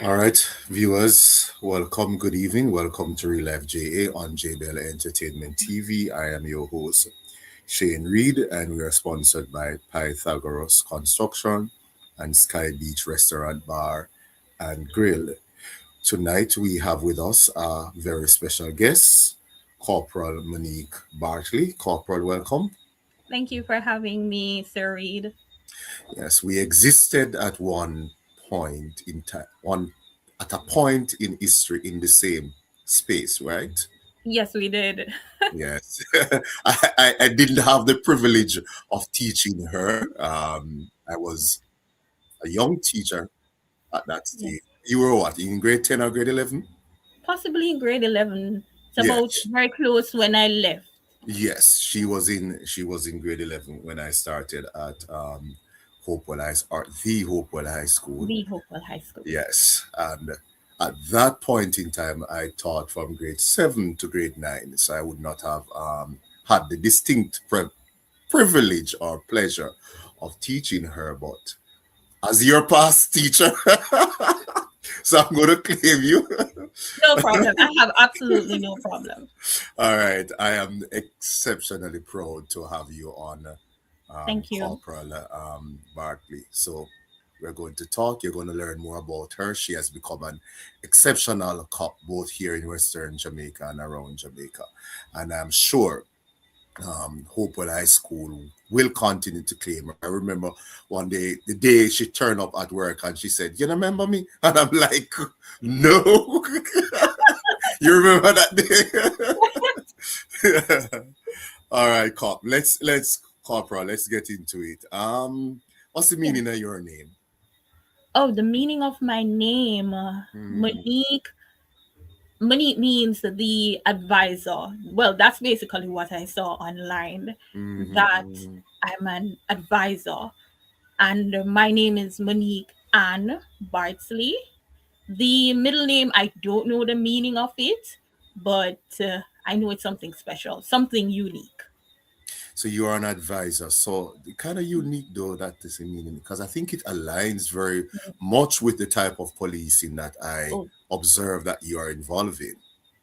All right, viewers, welcome, good evening. Welcome to Real Life JA on JBL Entertainment TV. I am your host, Shane Reed, and we are sponsored by Pythagoras Construction and Sky Beach Restaurant Bar and Grill. Tonight, we have with us a very special guest, Corporal Monique Bartley. Corporal, welcome. Thank you for having me, Sir Reed. Yes, we existed at one point in time, one at a point in history in the same space, right? Yes, we did. Yes, I didn't have the privilege of teaching her. I was a young teacher at that Yes. stage. You were what, in grade 10 or grade 11? Possibly in grade 11. It's about Yes, very close when I left yes, she was in grade 11 when I started at Hopewell High or the Hopewell High School. the Hopewell High School. Yes, and at that point in time, I taught from grade 7 to grade 9, so I would not have had the distinct privilege or pleasure of teaching her, but as your past teacher, so I'm going to claim you. No problem. I have absolutely no problem. All right, I am exceptionally proud to have you on, Thank you. Corporal Bartley. So we're going to talk. You're going to learn more about her. She has become an exceptional cop both here in Western Jamaica and around Jamaica, and I'm sure Hopewell High School will continue to claim her. I remember one day, the day she turned up at work and she said, "You remember me?" And I'm like, "No." You remember that day? All right, cop. Let's corporal. Let's get into it. What's the Yeah. meaning of your name? Oh, the meaning of my name, Mm-hmm. Monique. Monique means the advisor. Well, that's basically what I saw online, that Mm-hmm. I'm an advisor. And my name is Monique Ann Bartley. The middle name, I don't know the meaning of it, but I know it's something special, something unique. So you are an advisor. So kind of unique though that is a meaning because I think it aligns very much with the type of policing that I Oh, observe that you are involved in.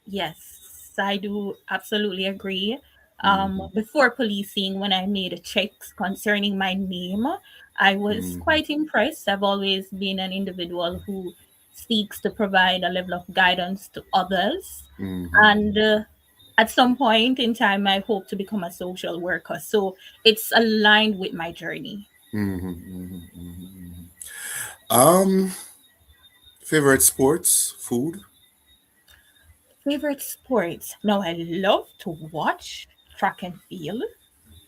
yes, I do absolutely agree. Mm-hmm. Before policing, when I made checks concerning my name, I was Mm-hmm. quite impressed. I've always been an individual who seeks to provide a level of guidance to others. Mm-hmm. And at some point in time, I hope to become a social worker. So it's aligned with my journey. Mm-hmm. Mm-hmm. Mm-hmm. Um, Favorite sports, food. Favorite sports? Now, I love to watch track and field.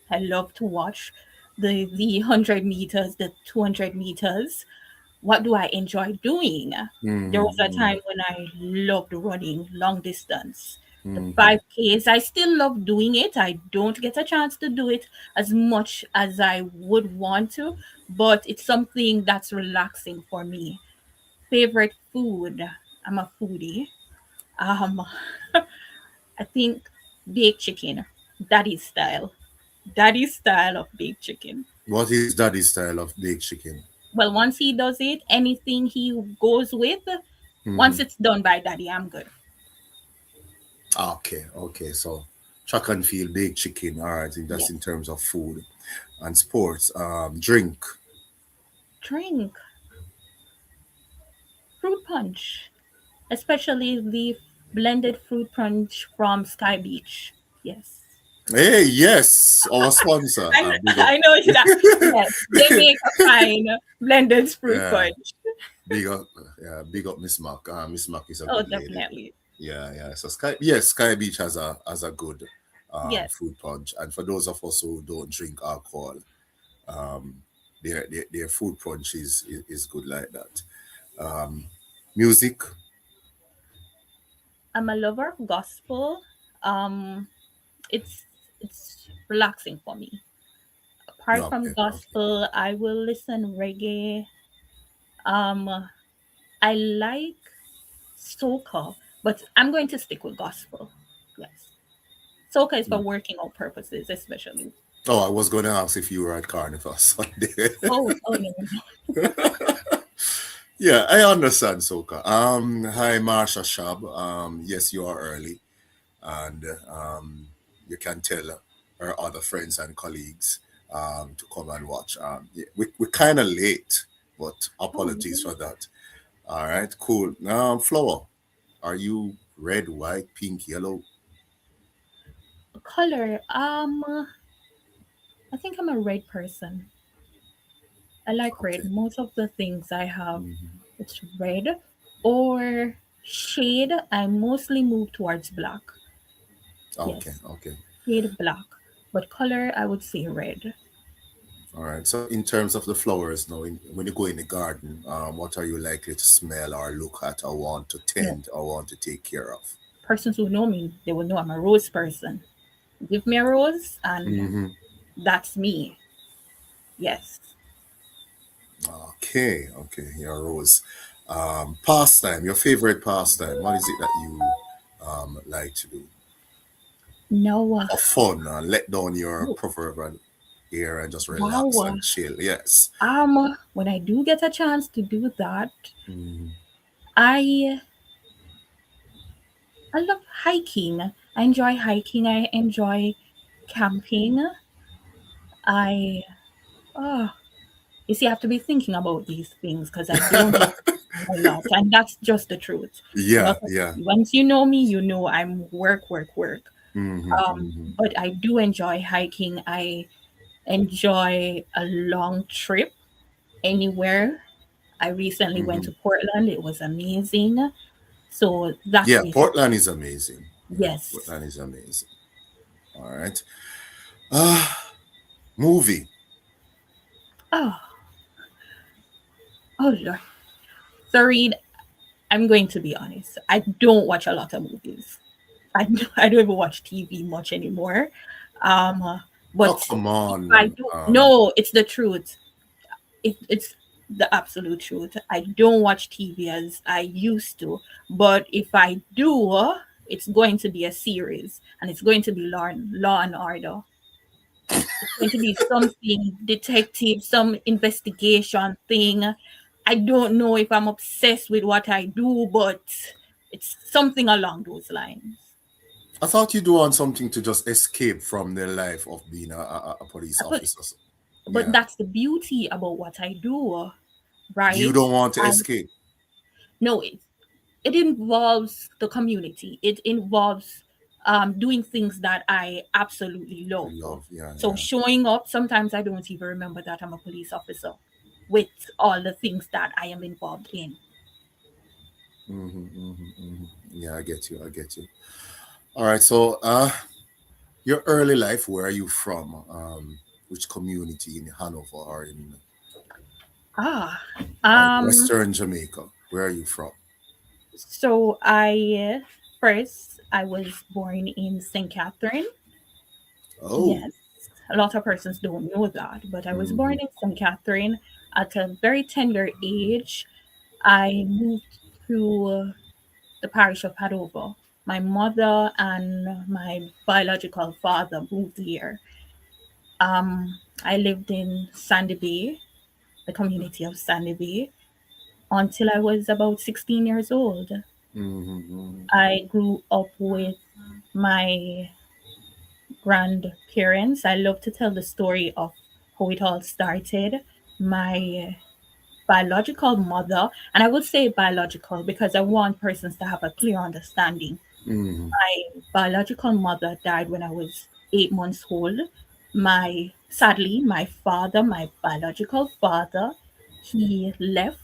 I love to watch the 100 meters, the 200 meters. What do I enjoy doing? There was a Mm-hmm. time when I loved running long distance. The Mm-hmm. 5Ks, I still love doing it. I don't get a chance to do it as much as I would want to, but it's something that's relaxing for me. Favorite food? I'm a foodie. Um, I think baked chicken, daddy style. Daddy style of baked chicken. What is daddy's style of baked chicken? Well, once he does it, anything he goes with, Mm-hmm. once it's done by daddy, I'm good. Okay, okay. So track and field, baked chicken. All right, that's Yes. in terms of food and sports. Drink. Drink fruit punch, especially the blended fruit punch from Sky Beach. Yes. Hey, yes, our sponsor. Big up. I know that. Yes, they make a fine blended fruit Yeah, punch. big up. Yeah, big up Miss Mac. Miss Mac is a Oh, good lady. definitely. Yeah, yeah. So Sky Beach has a good Yes. fruit punch. And for those of us who don't drink alcohol, um, their fruit punch is good like that. Um, Music. I'm a lover of gospel. Um, it's it's relaxing for me. Apart from Okay, okay. gospel, I will listen reggae. Um, I like soca, but I'm going to stick with gospel. Yes, soca is for Mm. working out purposes, especially. Oh, I was going to ask if you were at Carnival Sunday. Oh, oh no, no. Yeah, I understand, Soka. Hi, Marsha Shab. Yes, you are early, and you can tell our other friends and colleagues to come and watch. Yeah, we're kind of late, but Oh, apologies really? for that. All right, cool. Flower, are you red, white, pink, yellow? Color. I think I'm a red person. I like red. Okay. Most of the things I have, Hmm. it's red or shade. I mostly move towards black. Okay. Yes, Okay. shade black. But color, I would say red. All right. So, in terms of the flowers, now, when you go in the garden, what are you likely to smell or look at or want to No, tend or want to take care of? persons who know me, they will know I'm a rose person. Give me a rose, and Hmm. that's me. Yes. Okay. Okay. Your rose. Pastime. Your favorite pastime. What is it that you like to do No. for fun? Let down your Oh, proverbial ear and just relax wow. and chill. Yes. When I do get a chance to do that, Hmm. I I love hiking. I enjoy hiking. I enjoy camping. I oh, you see, I have to be thinking about these things because I don't do a lot, and that's just the truth. A Yeah. lot of Yeah. once you know me, you know I'm work, work, work. Hmm. Hmm. But I do enjoy hiking. I enjoy a long trip anywhere. I recently went Hmm. to Portland. It was amazing. So that's Yeah. basically Portland is amazing. Yeah. yes. Portland is amazing. All right. Uh, movie. Oh, oh Lord. Third, I'm going to be honest. I don't watch a lot of movies. I don't even watch TV much anymore. Um, Oh, but come if I on. do, no, it's the truth. It's the absolute truth. I don't watch TV as I used to, but if I do, it's going to be a series, and it's going to be Law and Order. It's going to be something detective, some investigation thing. I don't know if I'm obsessed with what I do, but it's something along those lines. I thought you do want something to just escape from the life of being a police But officer. but Yeah. that's the beauty about what I do, You right? don't want to I escape. no, it involves the community. It involves doing things that I absolutely love. Love. Yeah. So Yeah. showing up, sometimes I don't even remember that I'm a police officer with all the things that I am involved in. Hmm. Hmm. Hmm. Yeah, I get you. I get you. All right. So, your early life, where are you from? Which community in Hanover or in Ah, um, Western Jamaica? Where are you from? so I first I was born in St. Catherine. Oh. Yes, a lot of persons don't know that, but I was born Hmm. in St. Catherine at a very tender age. I moved to the parish of Padover. My mother and my biological father moved here. I lived in Sandy Bay, the community of Sandy Bay, until I was about 16 years old. Hmm. I grew up with my grandparents. I love to tell the story of how it all started. My biological mother, and I would say biological because I want persons to have a clear understanding. Hmm. My biological mother died when I was 8 months old. My father, my biological father, he left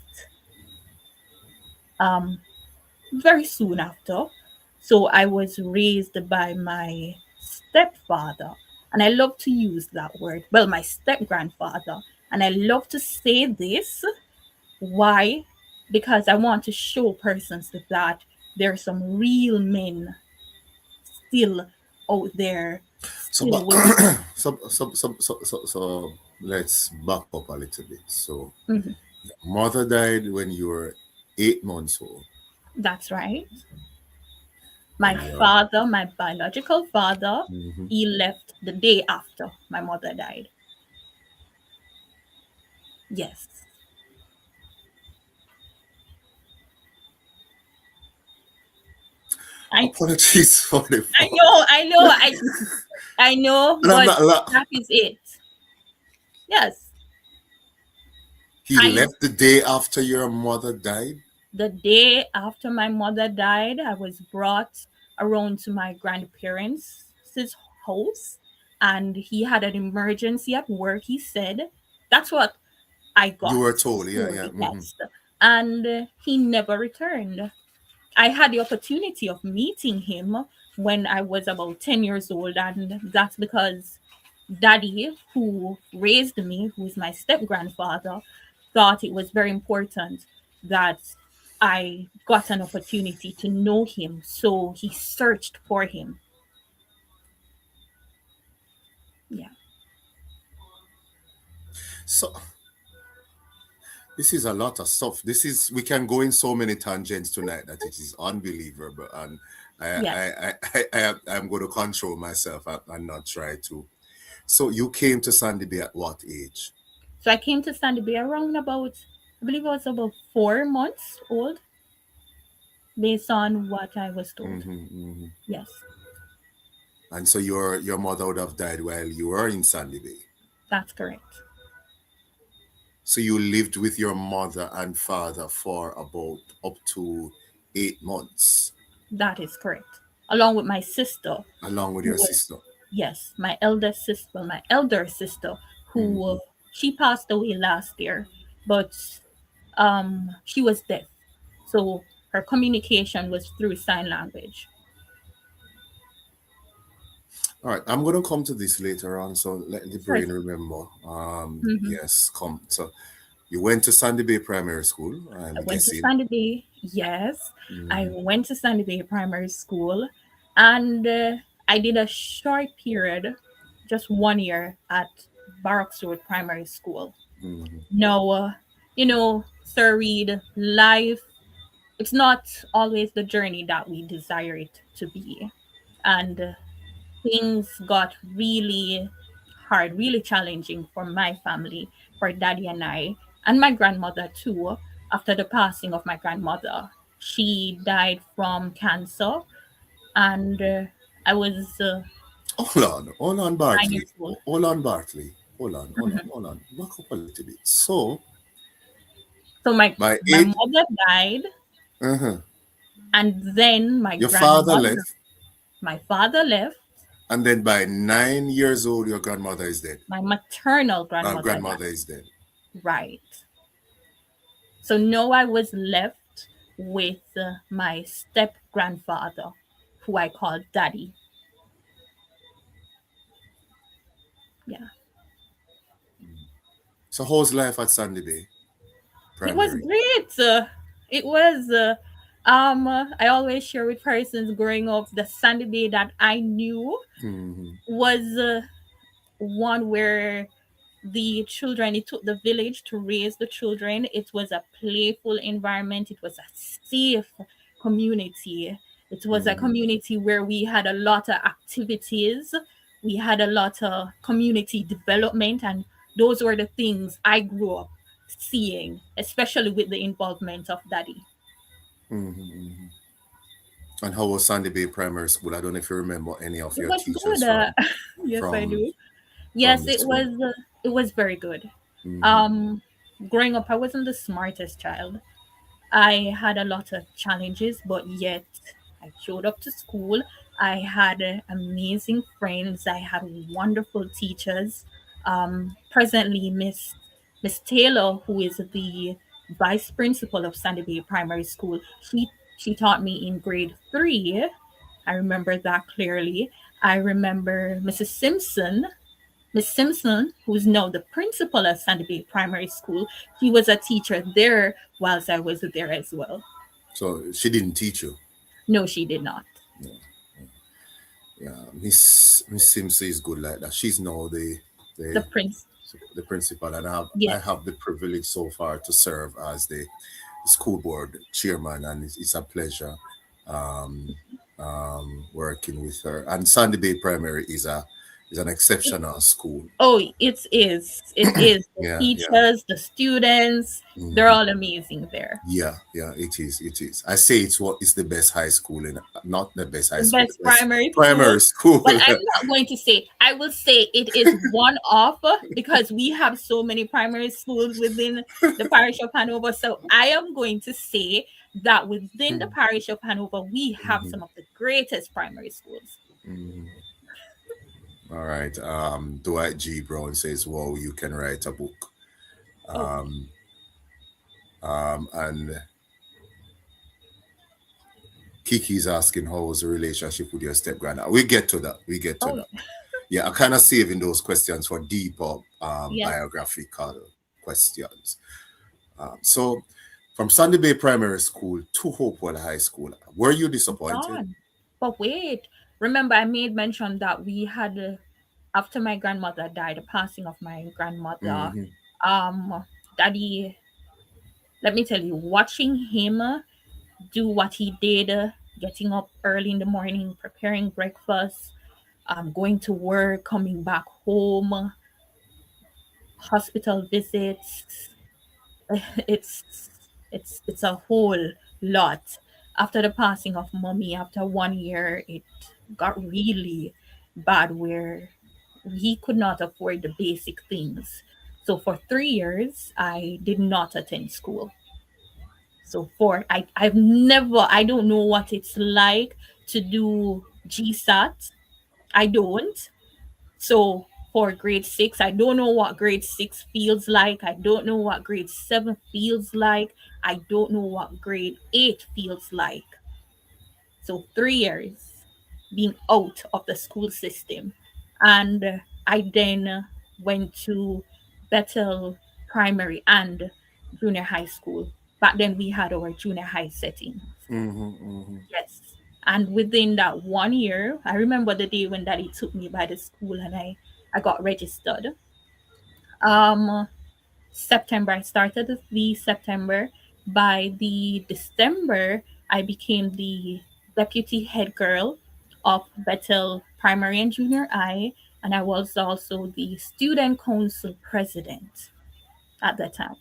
um, very soon after. So I was raised by my stepfather. And I love to use that word. Well, my step grandfather. And I love to say this. Why? Because I want to show persons that there are some real men still out there, So, still but willing. so let's back up a little bit. So, Mhm. mother died when you were 8 months old, That's right. My and your father, my biological father, mhm. he left the day after my mother died. Yes. I Apologies for the I fault. know, I know, I know, And I'm but not that is it. Yes. he I left the day after your mother died. The day after my mother died, I was brought around to my grandparents' house, and he had an emergency at work. He said, "That's what I You got were the told, yeah, yeah. story." Yes, and he never returned. I had the opportunity of meeting him when I was about 10 years old, and that's because daddy, who raised me, who is my step grandfather, thought it was very important that I got an opportunity to know him. So he searched for him. Yeah. So this is a lot of stuff. This is we can go in so many tangents tonight that it is unbelievable, and Yes. I'm going to control myself and not try to. So you came to Sandy Bay at what age? So I came to Sandy Bay around about, I believe I was about 4 months old, based on what I was told. Hmm. Yes, And so your mother would have died while you were in Sandy Bay. that's correct. So you lived with your mother and father for about up to 8 months, That is correct. Along with my sister, along with who your was, sister. yes, my eldest sister, well, my elder sister, who Hmm. she passed away last year, but she was deaf, so her communication was through sign language. All right, I'm gonna come to this later on. So let the brain Certainly. remember. Hmm. Yes, come. So you went to Sandy Bay Primary School, I I'm went to guessing. Sandy Bay. Yes, I Hmm. went to Sandy Bay Primary School, and I did a short period, just 1 year at Barracks Road Primary School. Hmm. No, Sir Reed, life, it's not always the journey that we desire it to be. And things got really hard, really challenging for my family, for daddy and I, and my grandmother too, after the passing of my grandmother. She died from cancer, and I was Hold on, 9 years Bartley. old. Hold on, Bartley. Mhm. Hold on. Back up a little bit. So So my by my eight, mother died, uh-huh, and then my your father grandmother, left, my father left, and then by 9 years old, your grandmother is dead. my maternal grandmother Grandmother died. is dead. Right. So now I was left with my step grandfather, who I called daddy. Yeah. So how's life at Sandy Bay It was Primary? great. It was, I always share with persons growing up, the Sandy Bay that I knew Hmm. was one where the children, it took the village to raise the children. It was a playful environment, it was a safe community. It was a Hmm. community where we had a lot of activities, we had a lot of community development, and those were the things I grew up seeing, especially with the involvement of daddy. Hmm. And how was Sandy Bay Primary School? I don't know if you remember any of It your was teachers good. Yes, I from do. from Yes, the school. it was very good. Hmm. um Growing up, I wasn't the smartest child. I had a lot of challenges, but yet I showed up to school. I had amazing friends. I had wonderful teachers. Presently, Miss Taylor, who is the vice principal of Sandy Bay Primary School, she taught me in grade 3. I remember that clearly. I remember Miss Simpson, who is now the principal of Sandy Bay Primary School. She was a teacher there whilst I was there as well. So she didn't teach you. No, she did not. Yeah, yeah. Miss Sims is good like that. She's now The the prince. the principal, and I Yes. have the privilege so far to serve as the school board chairman, and it's a pleasure working with her. And Sandy Bay Primary is It's an exceptional school. Oh, it is. It is. The Yeah, yeah. teachers, the students, they're Hmm. all amazing there. Yeah, yeah, it is. It is. I say it's what is the best high school in, not the best high The school, best the best primary school. primary school. But I'm not going to say, I will say it is one of, because we have so many primary schools within the parish of Hanover. So I am going to say that within the parish of Hanover, we have Mhm, some of the greatest primary schools. mhm. All right. Dwight G. Brown says, "Wow, you can write a book." Oh, Um, and Kiki's asking, "How was the relationship with your step grandma?" We get to that. We get to oh, that. Yeah, I'm kind of saving those questions for deeper yes. biographical questions. So, from Sandy Bay Primary School to Hopewell High School, were you disappointed? Gone. But wait, remember I made mention that we had after my grandmother died, the passing of my grandmother, Hmm. um, daddy, let me tell you, watching him do what he did, getting up early in the morning, preparing breakfast, going to work, coming back home, hospital visits, it's it's a whole lot. After the passing of mommy, after 1 year, it got really bad where he could not afford the basic things. So for 3 years, I did not attend school. So I've never, I don't know what it's like to do GSAT. I don't. So for grade six, I don't know what grade six feels like. I don't know what grade seven feels like. I don't know what grade eight feels like. So 3 years being out of the school system. And I then went to Bethel Primary and Junior High School. Back then we had our junior high settings. Hmm. Hmm. Yes. And within that 1 year, I remember the day when daddy took me by the school and I got registered. Um September, I started the September. By the December, I became the deputy head girl of Bethel Primary and Junior I, and I was also the student council president at that time.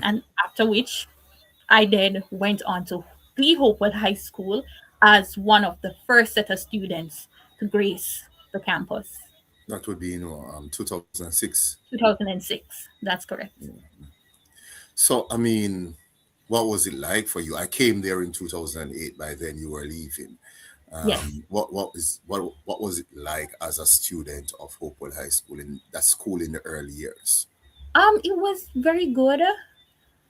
And after which, I then went on to the Hopewell High School as one of the first set of students to grace the campus. That would be, 2006. 2006. That's correct. So, I mean, what was it like for you? I came there in 2008. By then, you were leaving. Yes. What was it like as a student of Hopewell High School in that school in the early years? It was very good.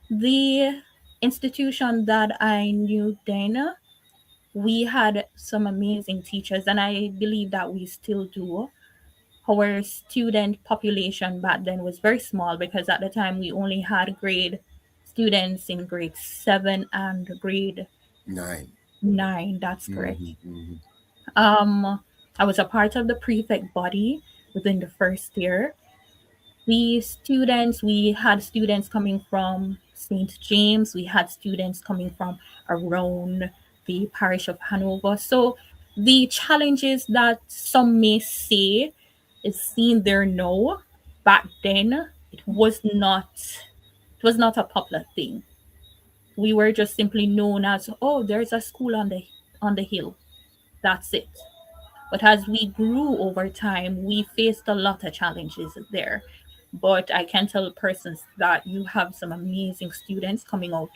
The institution that I knew then, we had some amazing teachers, and I believe that we still do. Our student population back then was very small because at the time we only had grade students in grade 7 and grade Nine. 9. That's correct. Hmm. Hmm. Um, I was a part of the prefect body within the first year. The students, we had students coming from St. James, we had students coming from around the parish of Hanover. So the challenges that some may say is seen there now, back then it was not a popular thing. We were just simply known as, oh, there's a school on the hill. That's it. But as we grew over time, we faced a lot of challenges there. But I can tell persons that you have some amazing students coming out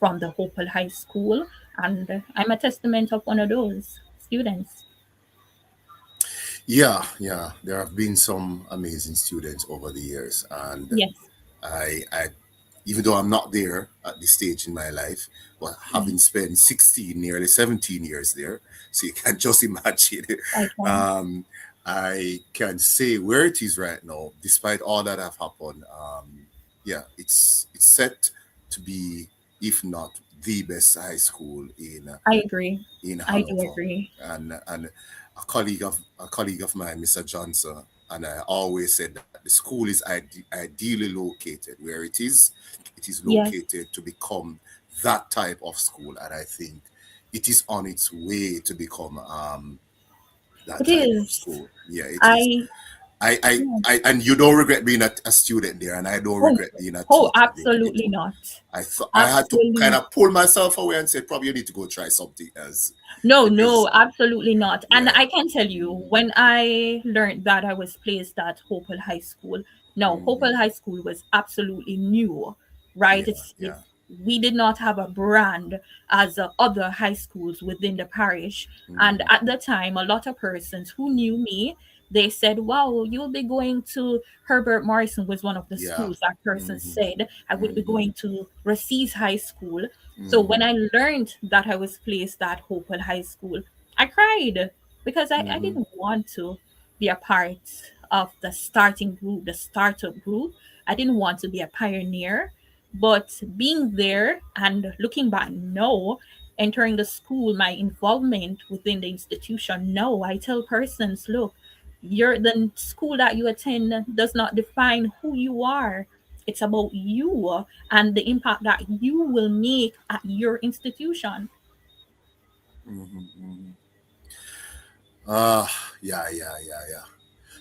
from the Hopewell High School, and I'm a testament of one of those students. Yeah, yeah. There have been some amazing students over the years, and Yes. I, even though I'm not there at this stage in my life, but Mhm. having spent 16, nearly 17 years there, so you can just imagine. I can. um, I can say where it is right now, despite all that have happened. Yeah, it's set to be, if not the best high school I agree. in I do Hanover, agree. and a colleague of mine, Mr. Johnson, and I always said that the school is ideally located where it is. It is Yes. located to become that type of school, and I think it is on its way to become that It type of is. school. Yeah, it is. I yeah. And you don't regret being a student there, and I don't Oh, regret being a oh, teacher there. absolutely not. I had to Absolutely kind not. of pull myself away and say, probably you need to go try something else No, because no, absolutely not. And yeah. I can tell you, Hmm. when I learned that I was placed at Hopewell High School, no, Hmm. Hopewell High School was absolutely new, right? Yeah, yeah. It's we did not have a brand as other high schools within the parish. And Hmm. at the time, a lot of persons who knew me, they said, "Wow, you'll be going to Herbert Morrison," was one of the Yeah. schools that person Hmm. said. I would be Hmm. going to Race's High School. So when Hmm. I learned that I was placed at Hopewell High School, I cried because I Hmm. didn't want to be a part of the starting group, the startup group. I didn't want to be a pioneer. But being there and looking back now, entering the school, my involvement within the institution, no, I tell persons, look, the school that you attend does not define who you are. It's about you and the impact that you will make at your institution. Hmm. Hmm. Uh, yeah, yeah, yeah, yeah.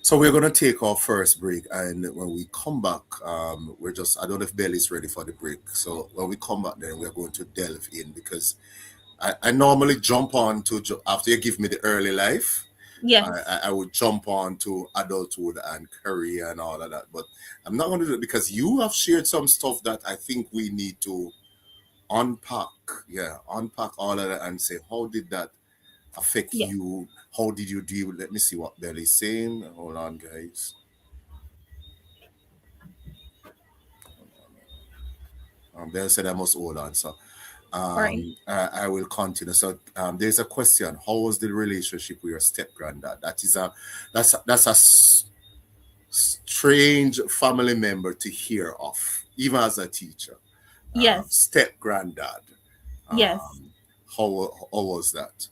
So we're gonna take our first break, and when we come back, we're just I don't know if Belly's ready for the break. So when we come back, then we're going to delve in because I normally jump on to after you give me the early life. Yes, I would jump on to adulthood and career and all of that, but I'm not going to do it because you have shared some stuff that I think we need to unpack. Yeah, unpack all of that and say how did that affect yes, you? How did you deal? Let me see what Belly's saying. Hold on, guys. Bell said I must hold on. So all right. I will continue. So there's a question. How was the relationship with your step granddad? That's a strange family member to hear of, even as a teacher. Yes, Step granddad. yes. Um, how was that?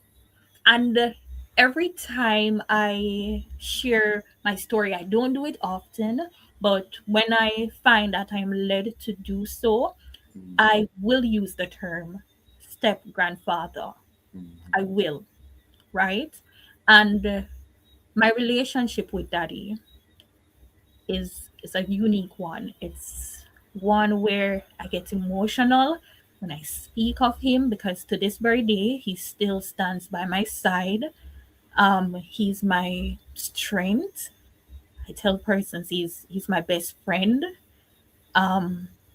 And every time I share my story, I don't do it often, but when I find that I'm led to do so, Mm-hmm. I will use the term step grandfather. I will, right? And my relationship with daddy is a unique one. It's one where I get emotional when I speak of him because to this very day he still stands by my side. He's my strength. I tell persons he's my best friend.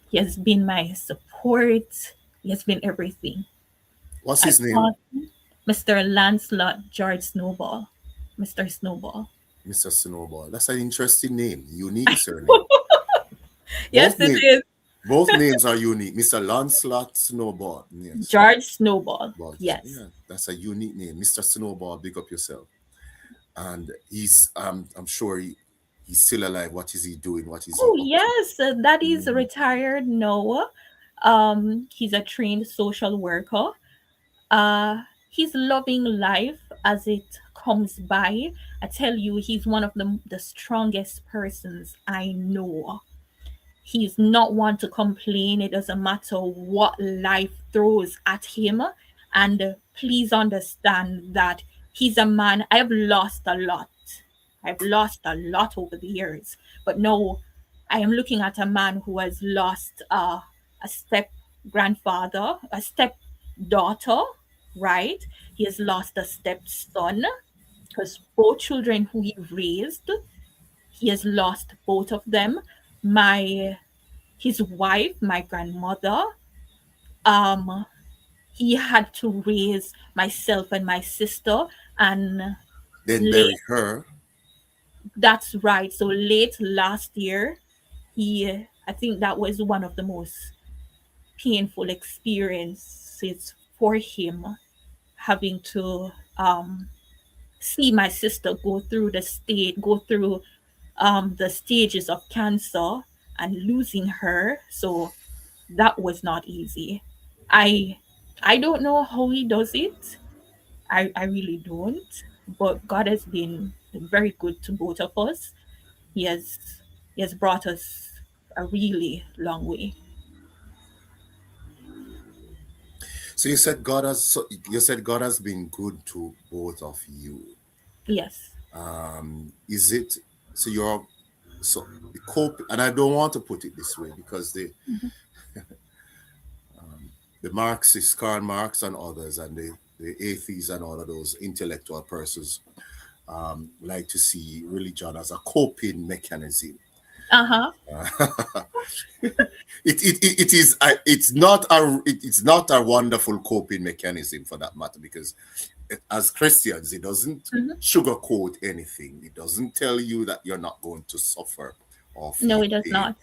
He has been my support. He has been everything. What's I his name? call him Mr. Lancelot George Snowball. Mr. Snowball. Mr. Snowball. That's an interesting name. Unique surname. Yes, Both it name, is. both names are unique. Mr. Lancelot Snowball. Yes. George Snowball. But Yes. yeah, that's a unique name. Mr. Snowball, big up yourself. And I'm sure he's still alive. What is he doing? What is he Oh up to? yes, that is Mhm. retired Noah. He's a trained social worker. He's loving life as it comes by. I tell you, he's one of the strongest persons I know. He's not one to complain. It doesn't matter what life throws at him. And please understand that he's a man. I've lost a lot. I've lost a lot over the years. But no, I am looking at a man who has lost a step grandfather, a step daughter, right? He has lost a stepson because both children who he raised, he has lost both of them. My his wife, my grandmother, um, he had to raise myself and my sister. And Then bury late, her. that's right. So late last year, I think that was one of the most painful experiences for him, having to see my sister go through the stages of cancer and losing her. So that was not easy. I I don't know how he does it. I really don't. But God has been very good to both of us. He has he has brought us a really long way. So you said God has been good to both of you. Yes. Is it so? You're so the cope, and I don't want to put it this way because Mhm. the Marxists, Karl Marx and others, and the atheists and all of those intellectual persons like to see religion as a coping mechanism. Uh-huh. It is it's not a wonderful coping mechanism for that matter, because as Christians it doesn't Mhm. sugarcoat anything. It doesn't tell you that you're not going to suffer or No, feel it does pain. not.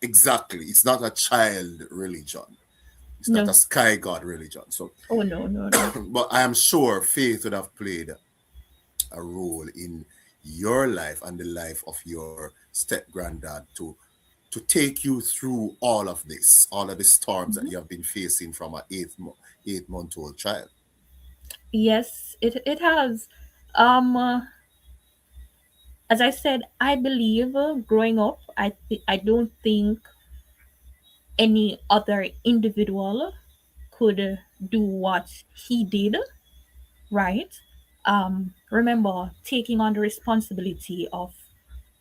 Exactly, it's not a child religion. It's not a No. sky god religion. So, Oh, no, no, no. but I am sure faith would have played a role in your life and the life of your step granddad to take you through all of the storms that Mhm. you have been facing from an 8 month old child. Yes, it has. As I said, I believe growing up, I don't think any other individual could do what he did, right? Remember taking on the responsibility of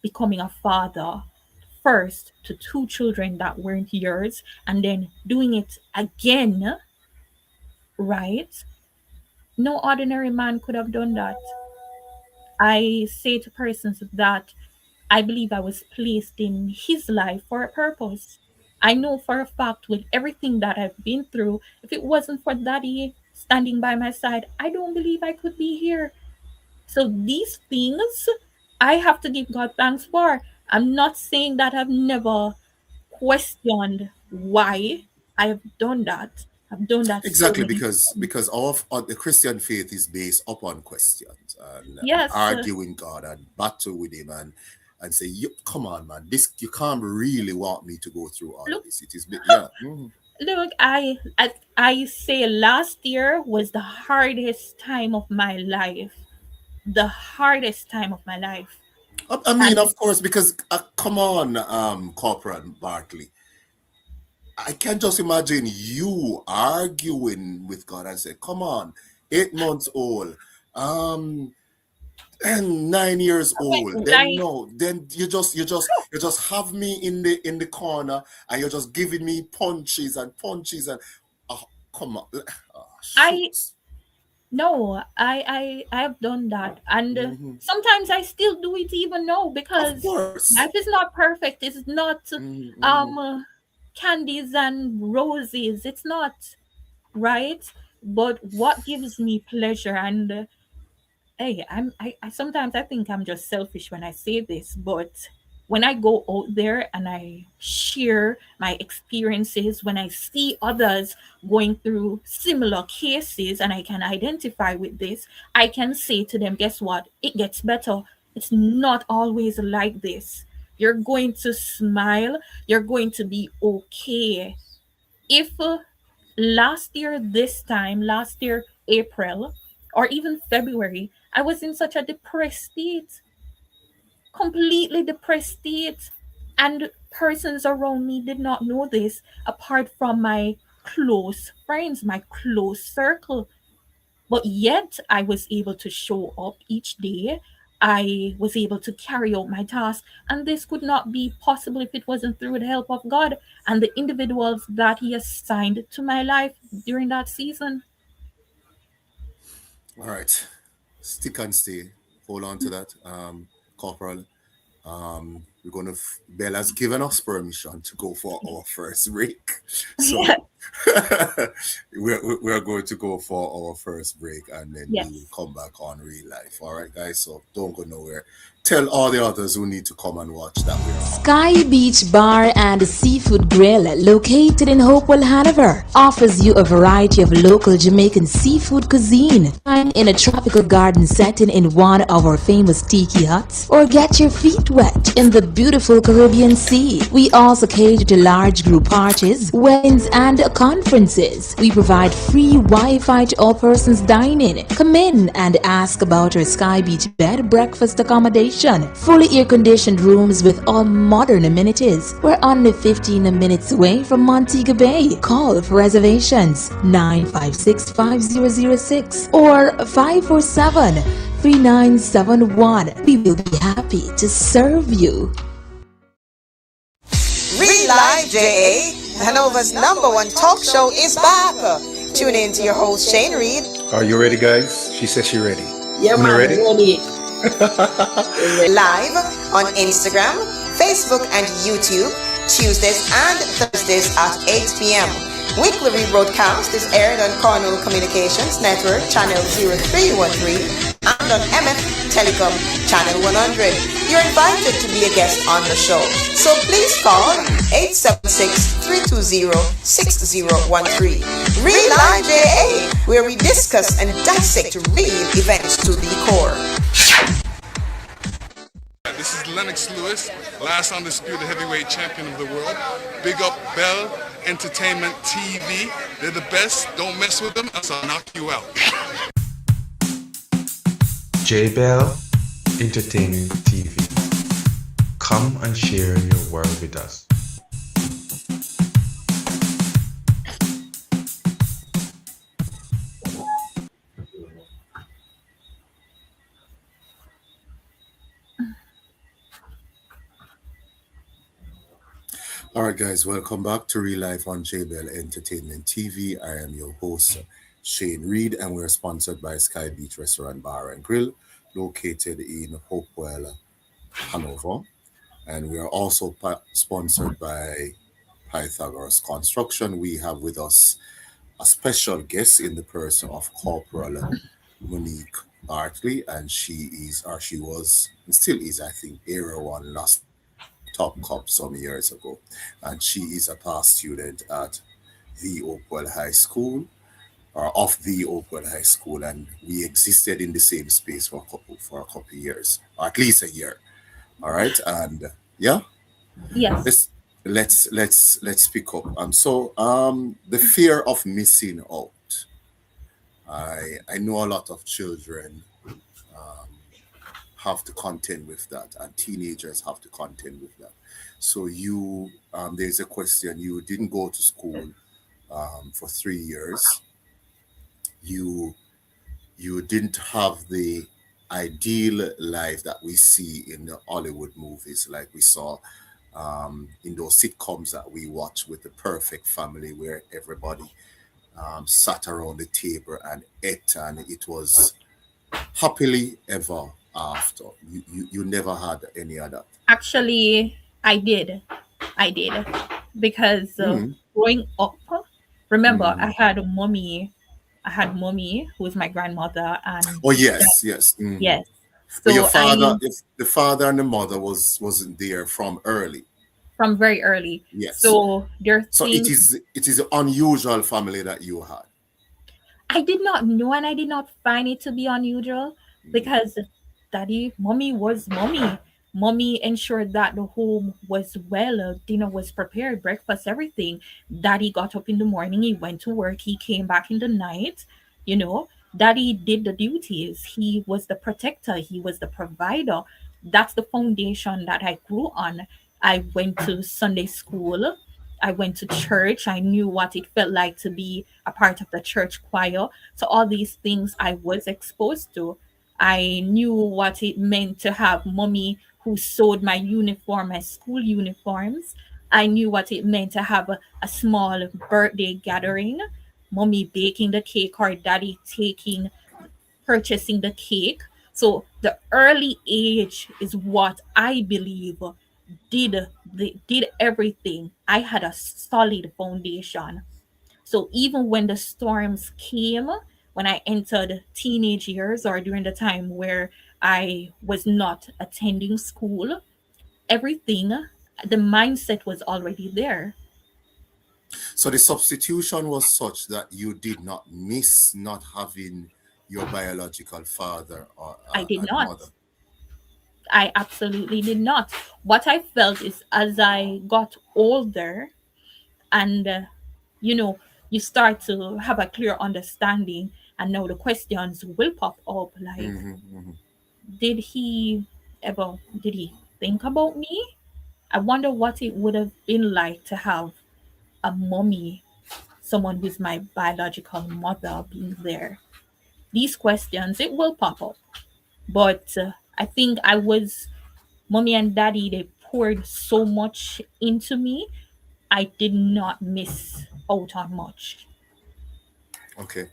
becoming a father first to two children that weren't yours, and then doing it again, right? No ordinary man could have done that. I say to persons that I believe I was placed in his life for a purpose. I know for a fact, with everything that I've been through, if it wasn't for daddy standing by my side, I don't believe I could be here. So these things I have to give God thanks for. I'm not saying that I've never questioned why I have done that. I've done that so Exactly, many because times. the Christian faith is based upon questions and Yes, arguing God and battle with Him and say, "Come on, man, this you can't really want me to go through all of look, this." It is, yeah. look. I say last year was the hardest time of my life. The hardest time of my life. I mean, And of course, because come on, Corporal Bartley, I can just imagine you arguing with God and say, "Come on, 8 months old, um, and 9 years old. Then I no, then you just have me in the corner and you're just giving me punches and punches and oh, come on, oh, I shoot, no, I have done that, and hmm sometimes I still do it even now of because course, life is not perfect. It's not hmm um candies and roses. It's not right. But what gives me pleasure, and hey, I sometimes I think I'm just selfish when I say this, but when I go out there and I share my experiences, when I see others going through similar cases and I can identify with this, I can say to them, guess what? It gets better. It's not always like this. You're going to smile, you're going to be okay. If last year, April, or even February, I was in such a depressed state, completely depressed state. And persons around me did not know this apart from my close friends, my close circle. But yet I was able to show up each day. I was able to carry out my task. And this could not be possible if it wasn't through the help of God and the individuals that He assigned to my life during that season. all right, stick and stay, hold on to that, Corporal. We're gonna Bella's given us permission to go for our first break, Yeah. so we're going to go for our first break and then we will Yes. come back on real life. All right, guys. So don't go nowhere. Tell all the others who need to come and watch that we're on. Sky Beach Bar and Seafood Grill, located in Hopewell, Hanover, offers you a variety of local Jamaican seafood cuisine. Dine in a tropical garden setting in one of our famous tiki huts, or get your feet wet in the beautiful Caribbean Sea. We also cater to large group parties, weddings, and conferences. We provide free Wi-Fi to all persons dining. Come in and ask about our Sky Beach bed breakfast accommodation. Fully air-conditioned rooms with all modern amenities. We're only 15 minutes away from Montego Bay. Call for reservations 956-5006 or 547 3971. We will be happy to serve you. Real Life JA, Hanover's number one talk show is back. Tune in to your host Shane Reed. Are you ready, guys? She says she ready. Yeah, Una man, ready? ready. Live on Instagram, Facebook, and YouTube, Tuesdays and Thursdays at 8 p.m. Weekly rebroadcast is aired on Cornwall Communications Network, channel 0313, and on MF Telecom, channel 100. You're invited to be a guest on the show, so please call 876-320-6013. Real Life JA, where we discuss and dissect real events to the core. This is Lennox Lewis, last undisputed heavyweight champion of the world. Big up Bell Entertainment TV. They're the best. Don't mess with them, else I'll knock you out. J Bell Entertainment TV. Come and share your world with us. All right, guys, welcome back to Real Life on JBL Entertainment TV. I am your host, Shane Reed, and we're sponsored by Sky Beach Restaurant Bar and Grill, located in Hopewell, Hanover. And we are also sponsored by Pythagoras Construction. We have with us a special guest in the person of Corporal Monique Bartley, and she was, and still is, I think, Area 1 Lasco top cup some years ago. And she is a past student at the Oakville High School, or of the Oakville High School, and we existed in the same space for a couple of years, or at least a year. All right, and yeah, Yes. let's pick up. The fear of missing out. I know a lot of children have to contend with that, and teenagers have to contend with that. So there's a question. You didn't go to school for 3 years. You you didn't have the ideal life that we see in the Hollywood movies, like we saw in those sitcoms that we watch with the perfect family, where everybody sat around the table and ate, and it was happily ever after. You never had any of that. Actually, I did. I did. Because Mm, growing up, remember, mm. I had mommy, who was my grandmother, and Oh dad. yes, yes. Yes. But your So father, if the father and the mother wasn't there from early. from very early. Yes. So there are So it things is it is an unusual family that you had. I did not know, and I did not find it to be unusual Mm, because mommy was mommy. Mommy ensured that the home was well, dinner was prepared, breakfast, everything. Daddy got up in the morning, he went to work, he came back in the night. You know, Daddy did the duties. He was the protector, he was the provider. That's the foundation that I grew on. I went to Sunday school. I went to church. I knew what it felt like to be a part of the church choir. So all these things I was exposed to. I knew what it meant to have mommy who sewed my uniform, my school uniforms. I knew what it meant to have a small birthday gathering, mommy baking the cake or daddy purchasing the cake. So the early age is what I believe did everything. I had a solid foundation. So even when the storms came, when I entered teenage years or during the time where I was not attending school, everything, the mindset was already there. So the substitution was such that you did not miss not having your biological father or I did and mother. not. I absolutely did not. What I felt is as I got older and you know you start to have a clear understanding, and now the questions will pop up like, Hmm, hmm. did he think about me? I wonder what it would have been like to have a mommy, someone who's my biological mother, being there. These questions, it will pop up. But I think I was, mommy and daddy, they poured so much into me. I did not miss out on much. Okay.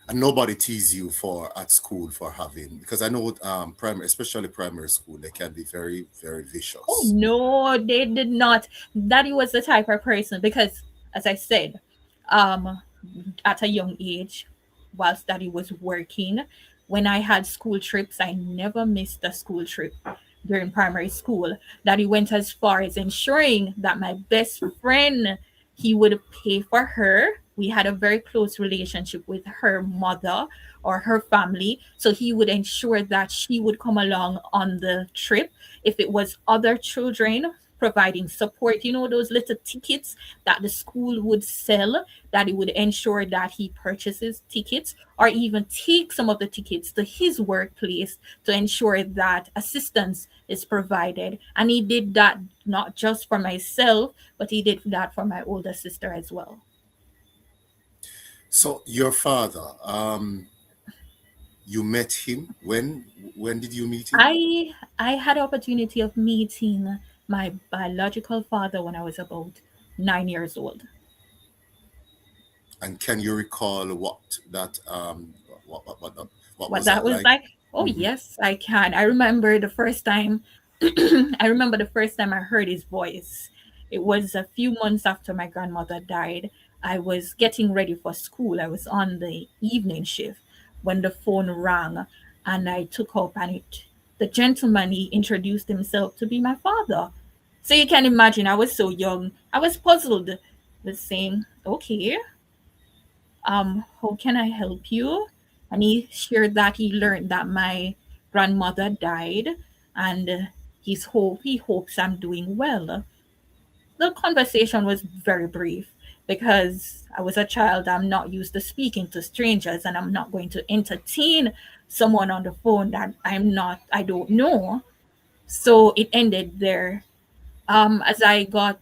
And nobody tease you for at school for having, because I know primary, especially primary school, they can be very, very Oh vicious. no, they did not. Daddy was the type of person because, as I said, um, at a young age, whilst daddy was working, when I had school trips, I never missed a school trip during primary school. Daddy went as far as ensuring that my best friend, he would pay for her. We had a very close relationship with her mother or her family, so he would ensure that she would come along on the trip. If it was other children providing support, those little tickets that the school would sell, that he would ensure that he purchases tickets or even take some of the tickets to his workplace to ensure that assistance is provided. And he did that not just for myself, but he did that for my older sister as well. So your father, you met him when did you meet him? I had opportunity of meeting my biological father when I was about 9 years old. And can you recall that what What was that that was like? like? Oh Hmm. yes, I can. I remember the first time I remember the first time I heard his voice. It was a few months after my grandmother died. I was getting ready for school. I was on the evening shift when the phone rang, and I took up, and the gentleman, he introduced himself to be my father. So you can imagine, I was so young. I was puzzled with saying, okay, how can I help you? And he shared that he learned that my grandmother died, and he hopes I'm doing well. The conversation was very brief because I was a child. I'm not used to speaking to strangers, and I'm not going to entertain someone on the phone that I don't know. So it ended there. As I got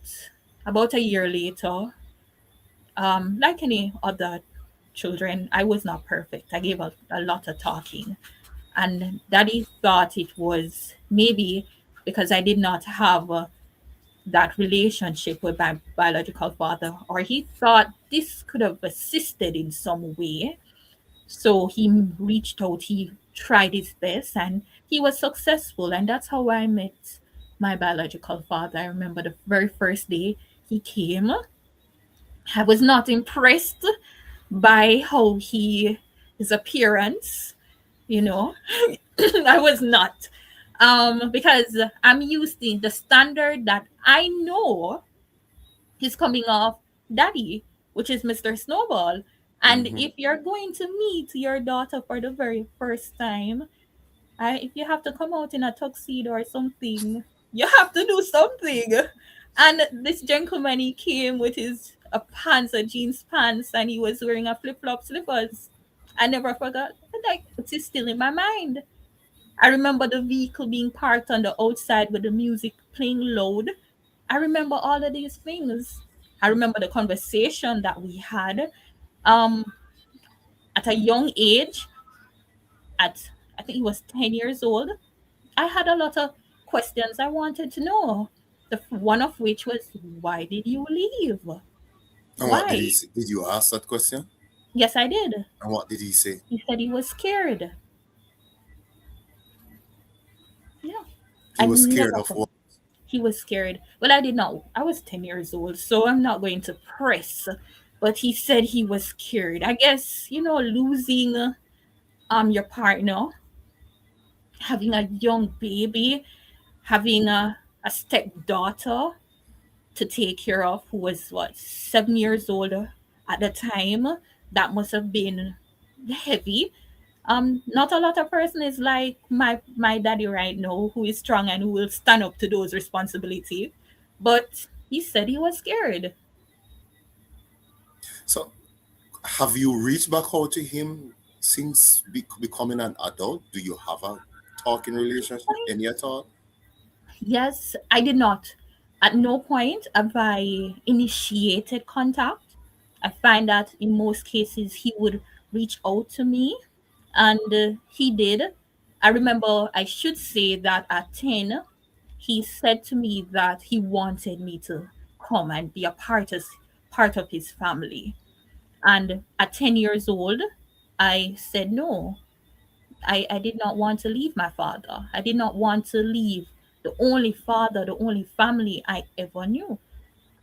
about a year later, like any other children, I was not perfect. I gave a lot of talking. And daddy thought it was maybe because I did not have that relationship with my biological father, or he thought this could have assisted in some way. So he reached out, he tried his best, and he was successful. And that's how I met my biological father. I remember the very first day he came. I was not impressed by how his appearance, you know. I was not, because I'm used to the standard that I know is coming off daddy, which is Mr. Snowball. And Hmm. if you're going to meet your daughter for the very first time, if you have to come out in a tuxedo or something, you have to do something. And this gentleman, he came with his pants, a jeans pants, and he was wearing a flip flop slippers. I never forgot. Like, it is still in my mind. I remember the vehicle being parked on the outside with the music playing loud. I remember all of these things. I remember the conversation that we had. Um, at a young age, at I think he was 10 years old, I had a lot of questions I wanted to know. One of which was, why did you leave? And what did Why? he say? Did you ask that question? Yes, I did. And what did he say? He said he was scared. Yeah. He I've was scared never of forgot. what? He was scared. Well, I did not. I was 10 years old, so I'm not going to press. But he said he was scared. I guess, losing your partner, having a young baby, having a stepdaughter to take care of who was what, 7 years old at the time. That must have been heavy. Not a lot of person is like my daddy right now, who is strong and who will stand up to those responsibilities. But he said he was scared. So have you reached back out to him since becoming an adult? Do you have a talking relationship, any at all? Yes, I did not. At no point have I initiated contact. I find that in most cases he would reach out to me. And he did. I remember, I should say that at 10, he said to me that he wanted me to come and be a part of his family. And at 10 years old, I said no. I did not want to leave my father. I did not want to leave the only father, the only family I ever knew.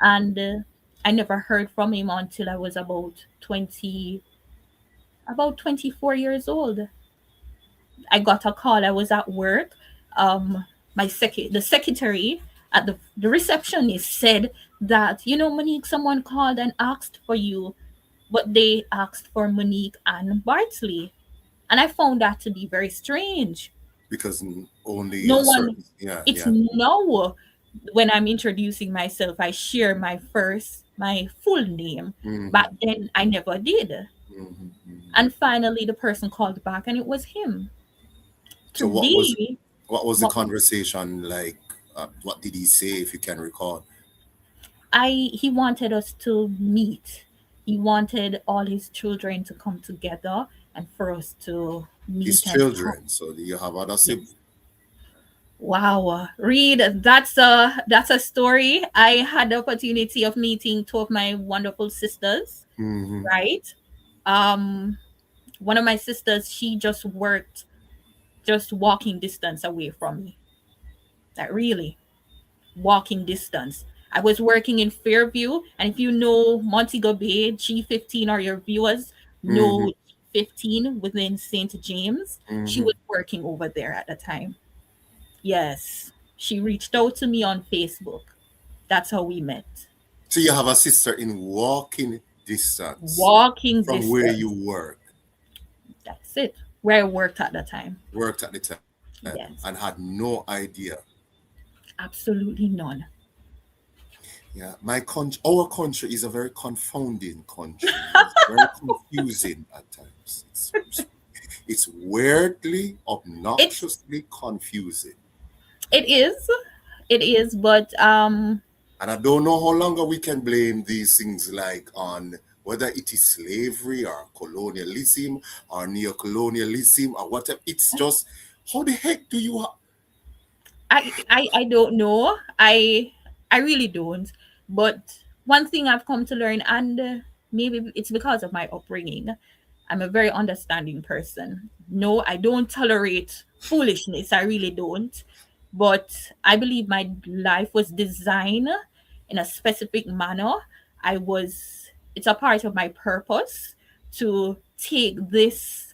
And I never heard from him until I was about 24 years old. I got a call. I was at work. The secretary at the receptionist said that, Monique, someone called and asked for you, but they asked for Monique and Bartley. And I found that to be very strange. because only No a one, certain, yeah, it's yeah. now when I'm introducing myself, I share my full name. Hmm. Back then, I never did. Hmm. Hmm. And finally, the person called back and it was him. So Today, what was the what conversation like? What did he say, if you can recall? he wanted us to meet. He wanted all his children to come together and for us to His meet and talk. children. So do you have other siblings? Yes. Wow, Reed, that's a story. I had the opportunity of meeting two of my wonderful sisters, Hmm. right? Um, one of my sisters, she just worked just walking distance away from me. Like really, walking distance. I was working in Fairview, and if you know Montego Bay, G15, or your viewers Hmm. know G15 within St. James, she Hmm. was working over there at the time. Yes, she reached out to me on Facebook. That's how we met. So you have a sister in walking distance Walking from where you distance. work, That's it. Where I worked at the time. worked at the time, and had Yes, no idea. absolutely none. Yeah, our country is a very confounding country. It's very confusing at times. It's weirdly, It's obnoxiously confusing. it is, it is, but And I don't know how longer we can blame these things, like on whether it is slavery or colonialism or neo-colonialism or whatever. It's just, how the heck do you I don't know. I really don't. But one thing I've come to learn, and maybe it's because of my upbringing, I'm a very understanding person. No, I don't tolerate foolishness. I really don't. But I believe my life was designed in a specific manner. It's a part of my purpose to take this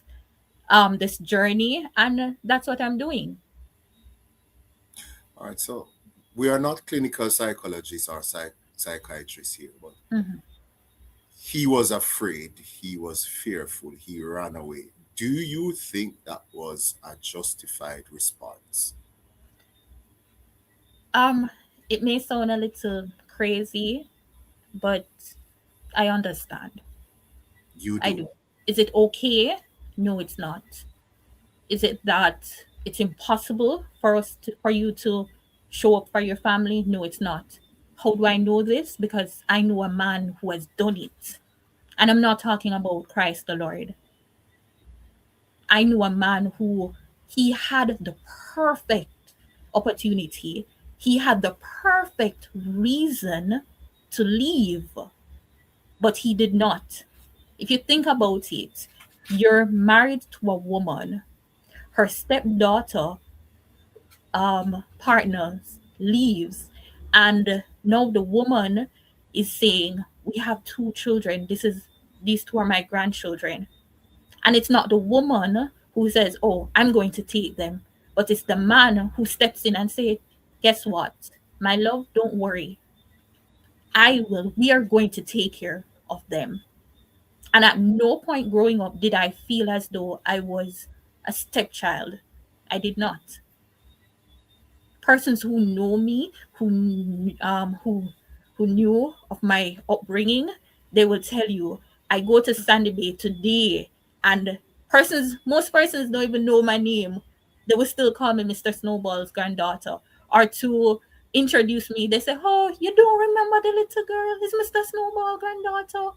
journey, and that's what I'm doing. All right, so we are not clinical psychologists or psychiatrists here, but Mhm. he was afraid, he was fearful, he ran away. Do you think that was a justified response? Um, it may sound a little crazy, but I understand. You I do. do. Is it okay? No, it's not. Is it that it's impossible for you to show up for your family? No, it's not. How do I know this? Because I know a man who has done it. And I'm not talking about Christ the Lord. I knew a man who he had the perfect opportunity. He had the perfect reason to leave, but he did not. If you think about it, you're married to a woman, her stepdaughter partners leaves, and now the woman is saying, "We have two children. These two are my grandchildren." And it's not the woman who says, "Oh, I'm going to take them," but it's the man who steps in and say, "Guess what? My love, don't worry. We are going to take care of them." And at no point growing up did I feel as though I was a stepchild. I did not. Persons who know me, who knew of my upbringing, they will tell you I go to Sandy Bay today, and most persons don't even know my name. They will still call me Mr. Snowball's granddaughter, or to introduce me. They say, "Oh, you don't remember the little girl? It's Mr. Snowball granddaughter."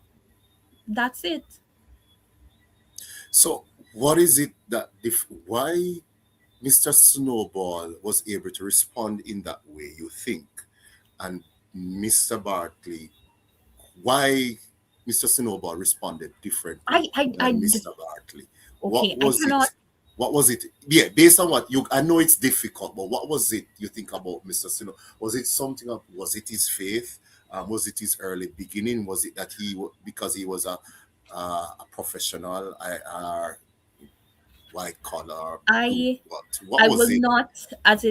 That's it. So what is it that why Mr. Snowball was able to respond in that way, you think? And Mr. Bartley, why Mr. Snowball responded differently I, I, I, than d- Mr. Bartley? What okay, I was it? cannot. What was it? Yeah, based on what you, I know it's difficult, but what was it you think about Mr. Sino? Was it something of, was it his faith? Was it his early beginning? Was it that because he was a professional, white collar, blue, I what I was will it? not, as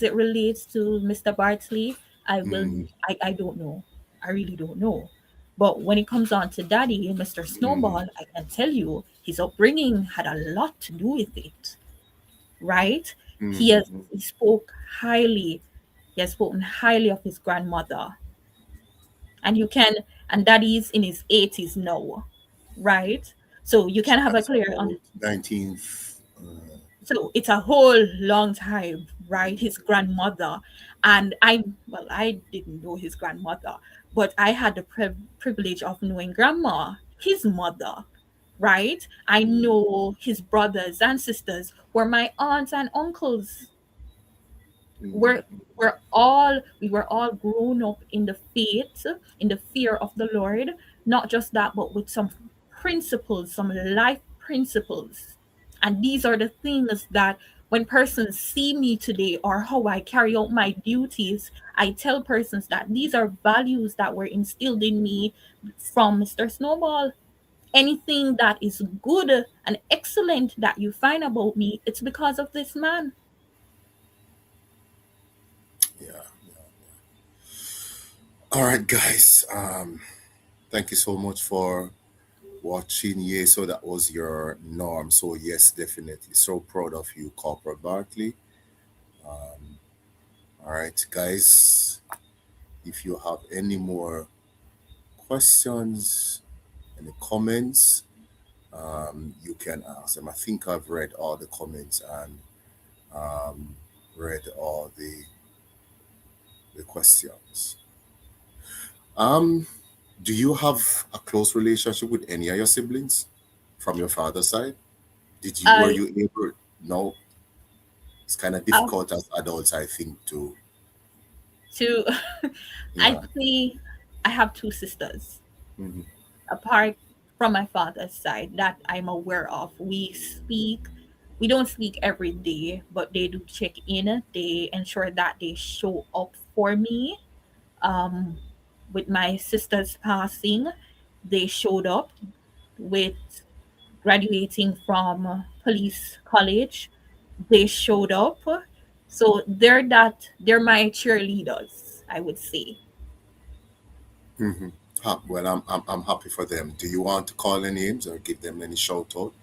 it relates to Mr. Bartley. I will. Mm, I don't know. I really don't know. But when it comes on to Daddy, Mr. mm, Snowball, I can tell you his upbringing had a lot to do with it. Right? mm, He spoke highly. He has spoken highly of his grandmother, and you can. And Daddy's in his 80s now, right? So you can have a that's clear about 19th. so it's a whole long time, right? His grandmother. And well, I didn't know his grandmother, but I had the privilege of knowing grandma, his mother, right? I know his brothers and sisters were my aunts and uncles. we're Mm, we were all grown up in the faith, in the fear of the Lord. Not just that, but with some principles, some life principles. And these are the things that when persons see me today or how I carry out my duties, I tell persons that these are values that were instilled in me from Mr. Snowball. Anything that is good and excellent that you find about me, it's because of this man. yeah. All right, guys. Thank you so much for watching. Yeah, so that was your norm. So yes, definitely. So proud of you, Corporal Bartley. Um, all right, guys. If you have any more questions, any comments, you can ask them. I think I've read all the comments and read all the questions. Um, do you have a close relationship with any of your siblings from your father's side? Were I you able? No, it's kind of uh, difficult as adults, I think, to to I yeah. play I have two sisters Hmm. apart from my father's side that I'm aware of. We don't speak every day, but they do check in. They ensure that they show up for me. Um with my sister's passing, they showed up with graduating from police college. They showed up. So they're my cheerleaders, I would say. Hmm. Well, I'm happy for them. Do you want to call their names or give them any shout out?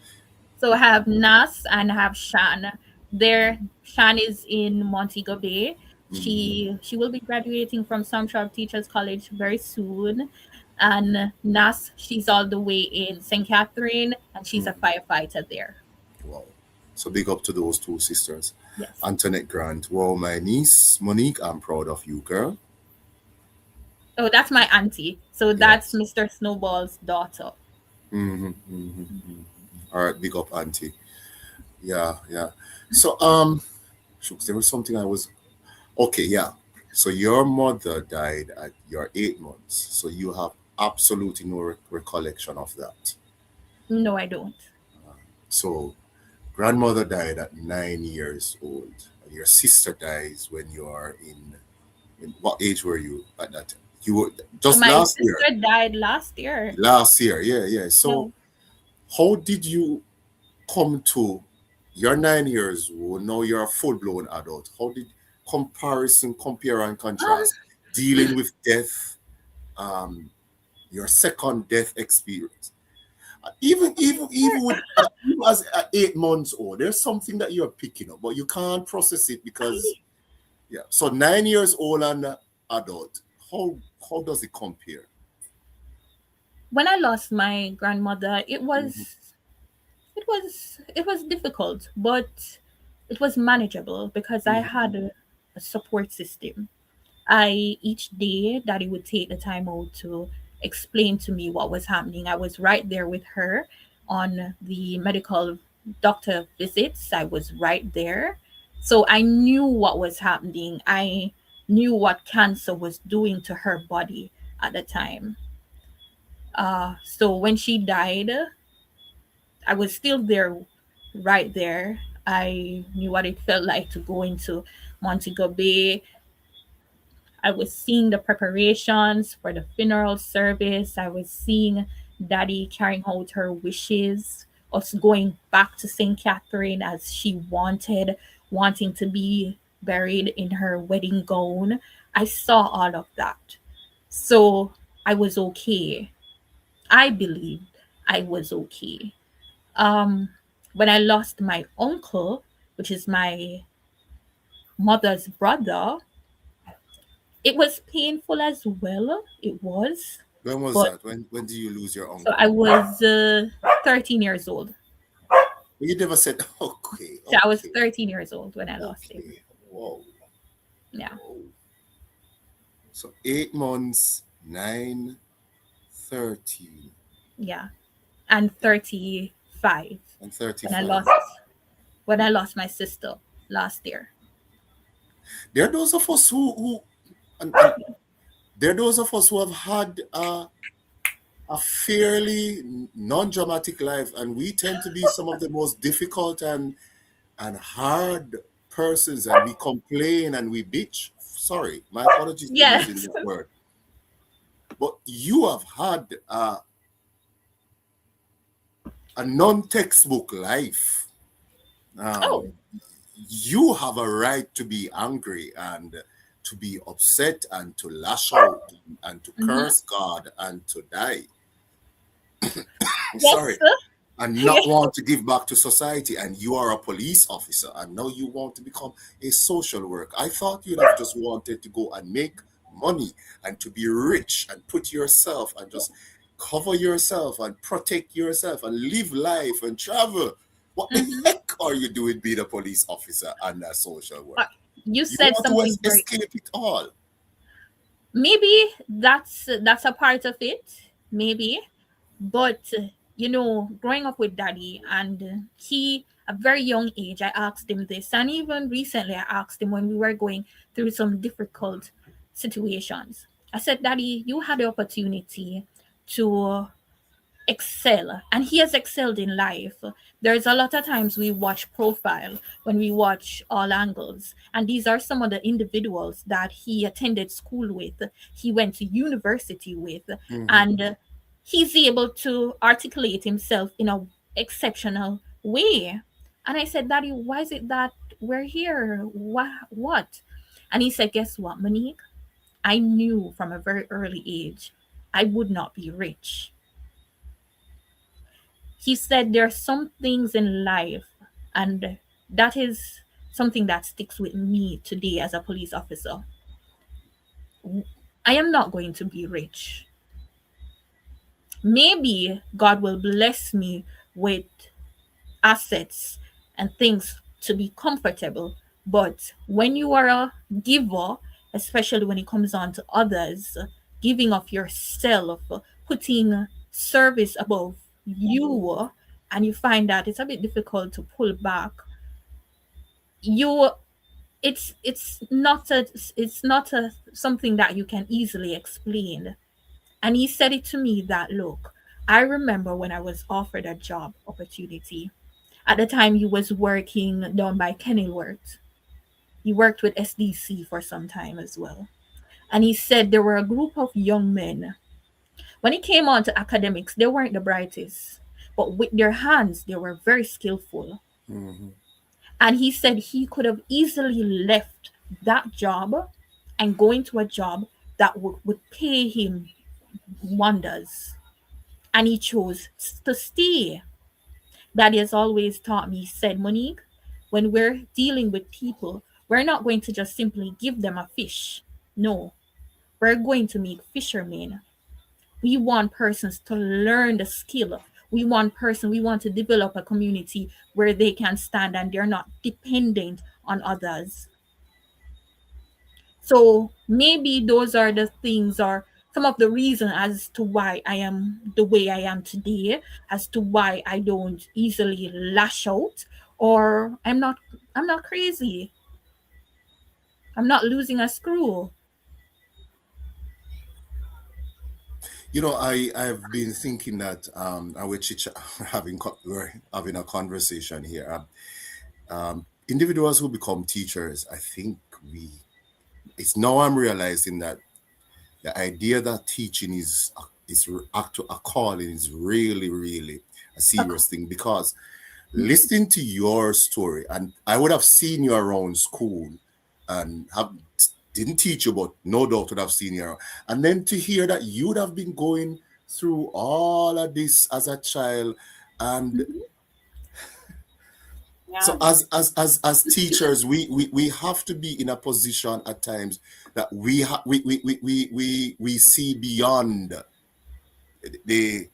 So I have Nas and I have Shan. There, Shan is in Montego Bay. Hmm. She will be graduating from Samtrap Teachers College very soon. And Nas, she's all the way in St. Catherine, and she's a Hmm. firefighter there. Wow. So big up to those two sisters. Yes. Antoinette Grant. Wow, my niece Monique, I'm proud of you, girl. Oh, that's my auntie. So that's Yes. Mr. Snowball's daughter. Hmm. Hmm. All right, big up, auntie. Yeah, yeah. So, shucks, there was something I was okay. Yeah. So your mother died at your 8 months. So you have absolutely no recollection of that. No, I don't. So grandmother died at 9 years old. And your sister dies when you are in what age were you at that time? You were So just my last year. sister died last year. Last year, yeah, yeah. Yeah. So how did you come to you're 9 years old, now you're a full-blown adult. How did compare and Um, contrast dealing with death, um, your second death experience? Even with even as 8 months old, there's something that you're picking up, but you can't process it because I yeah. So 9 years old and adult, how how does it compare? when I lost my grandmother, Hmm. it was difficult, but it was manageable because I Hmm. had a support system. I each day Daddy would take the time out to explain to me what was happening. I was right there with her on the medical doctor visits. I was right there. So I knew what was happening. I knew what cancer was doing to her body at the time. So when she died, I was still there, right there. I knew what it felt like to go into Montego Bay. I was seeing the preparations for the funeral service. I was seeing Daddy carrying out her wishes, us going back to St. Catherine as she wanted, wanting to be buried in her wedding gown. I saw all of that. So I was okay. I believed I was okay. Um, when I lost my uncle, which is my mother's brother, it was painful as well. It was, When was but that? When do you lose your so I uncle? was 13 years old. You never said, okay, So I was okay, 13 years old when I lost him. okay. Whoa, Yeah, whoa. So 8 months, 9, 13, yeah, and 35 and when I 35. lost when I lost my sister last year. There are those of us and there are those of us who have had a fairly non-dramatic life, and we tend to be some of the most difficult and hard persons, and we complain and we bitch. Sorry, my apologies for using Yes. that word. But you have had a non-textbook life. Oh. Um, you have a right to be angry and to be upset and to lash out and to Mm-hmm. curse God and to die. Sorry, Yes. and not want to give back to society, and you are a police officer and now you want to become a social worker. I thought you'd have just wanted to go and make money and to be rich and put yourself and just cover yourself and protect yourself and live life and travel. What the Mm-hmm. heck are you doing being a police officer and a social Uh, worker? you You said want to something very, escape it all. maybe that's a part of it, maybe. But growing up with daddy, and he, a very young age, I asked him this, and even recently I asked him when we were going through some difficult situations. I said, Daddy, you had the opportunity to excel, and he has excelled in life. There's a lot of times we watch profile, when we watch all angles, and these are some of the individuals that he attended school with, he went to university with, Hmm. and he's able to articulate himself in a exceptional way. And I said, Daddy, why is it that we're here? What? And he said, guess what, Monique? I knew from a very early age I would not be rich. He said there are some things in life, and that is something that sticks with me today as a police officer. I am not going to be rich. Maybe God will bless me with assets and things to be comfortable, but when you are a giver, especially when it comes on to others, giving of yourself, putting service above you, and you find that it's a bit difficult to pull back, you it's not a something that you can easily explain. And he said it to me that, look, I remember when I was offered a job opportunity. At the time, he was working down by Kenilworth. He worked with SDC for some time as well. And he said there were a group of young men. When it came on to academics, they weren't the brightest, but with their hands, they were very skillful. Hmm. And he said he could have easily left that job and go into a job that would pay him wonders. And he chose to stay. That has always taught me, said Monique, when we're dealing with people, we're not going to just simply give them a fish. No, we're going to make fishermen. We want persons to learn the skill. We want to develop a community where they can stand and they're not dependent on others. So maybe those are the things, or some of the reason as to why I am the way I am today, as to why I don't easily lash out, or I'm not crazy. I'm not losing a screw. I've been thinking that and we're having a conversation here. Individuals who become teachers, I think we it's now I'm realizing that the idea that teaching a calling is really, really a A serious thing, because listening to your story, and I would have seen you around school and have didn't teach you, but no doubt would have seen you around. And then to hear that you'd have been going through all of this as a child, and Mhm. so Yeah, as teachers, we have to be in a position at times that we see beyond the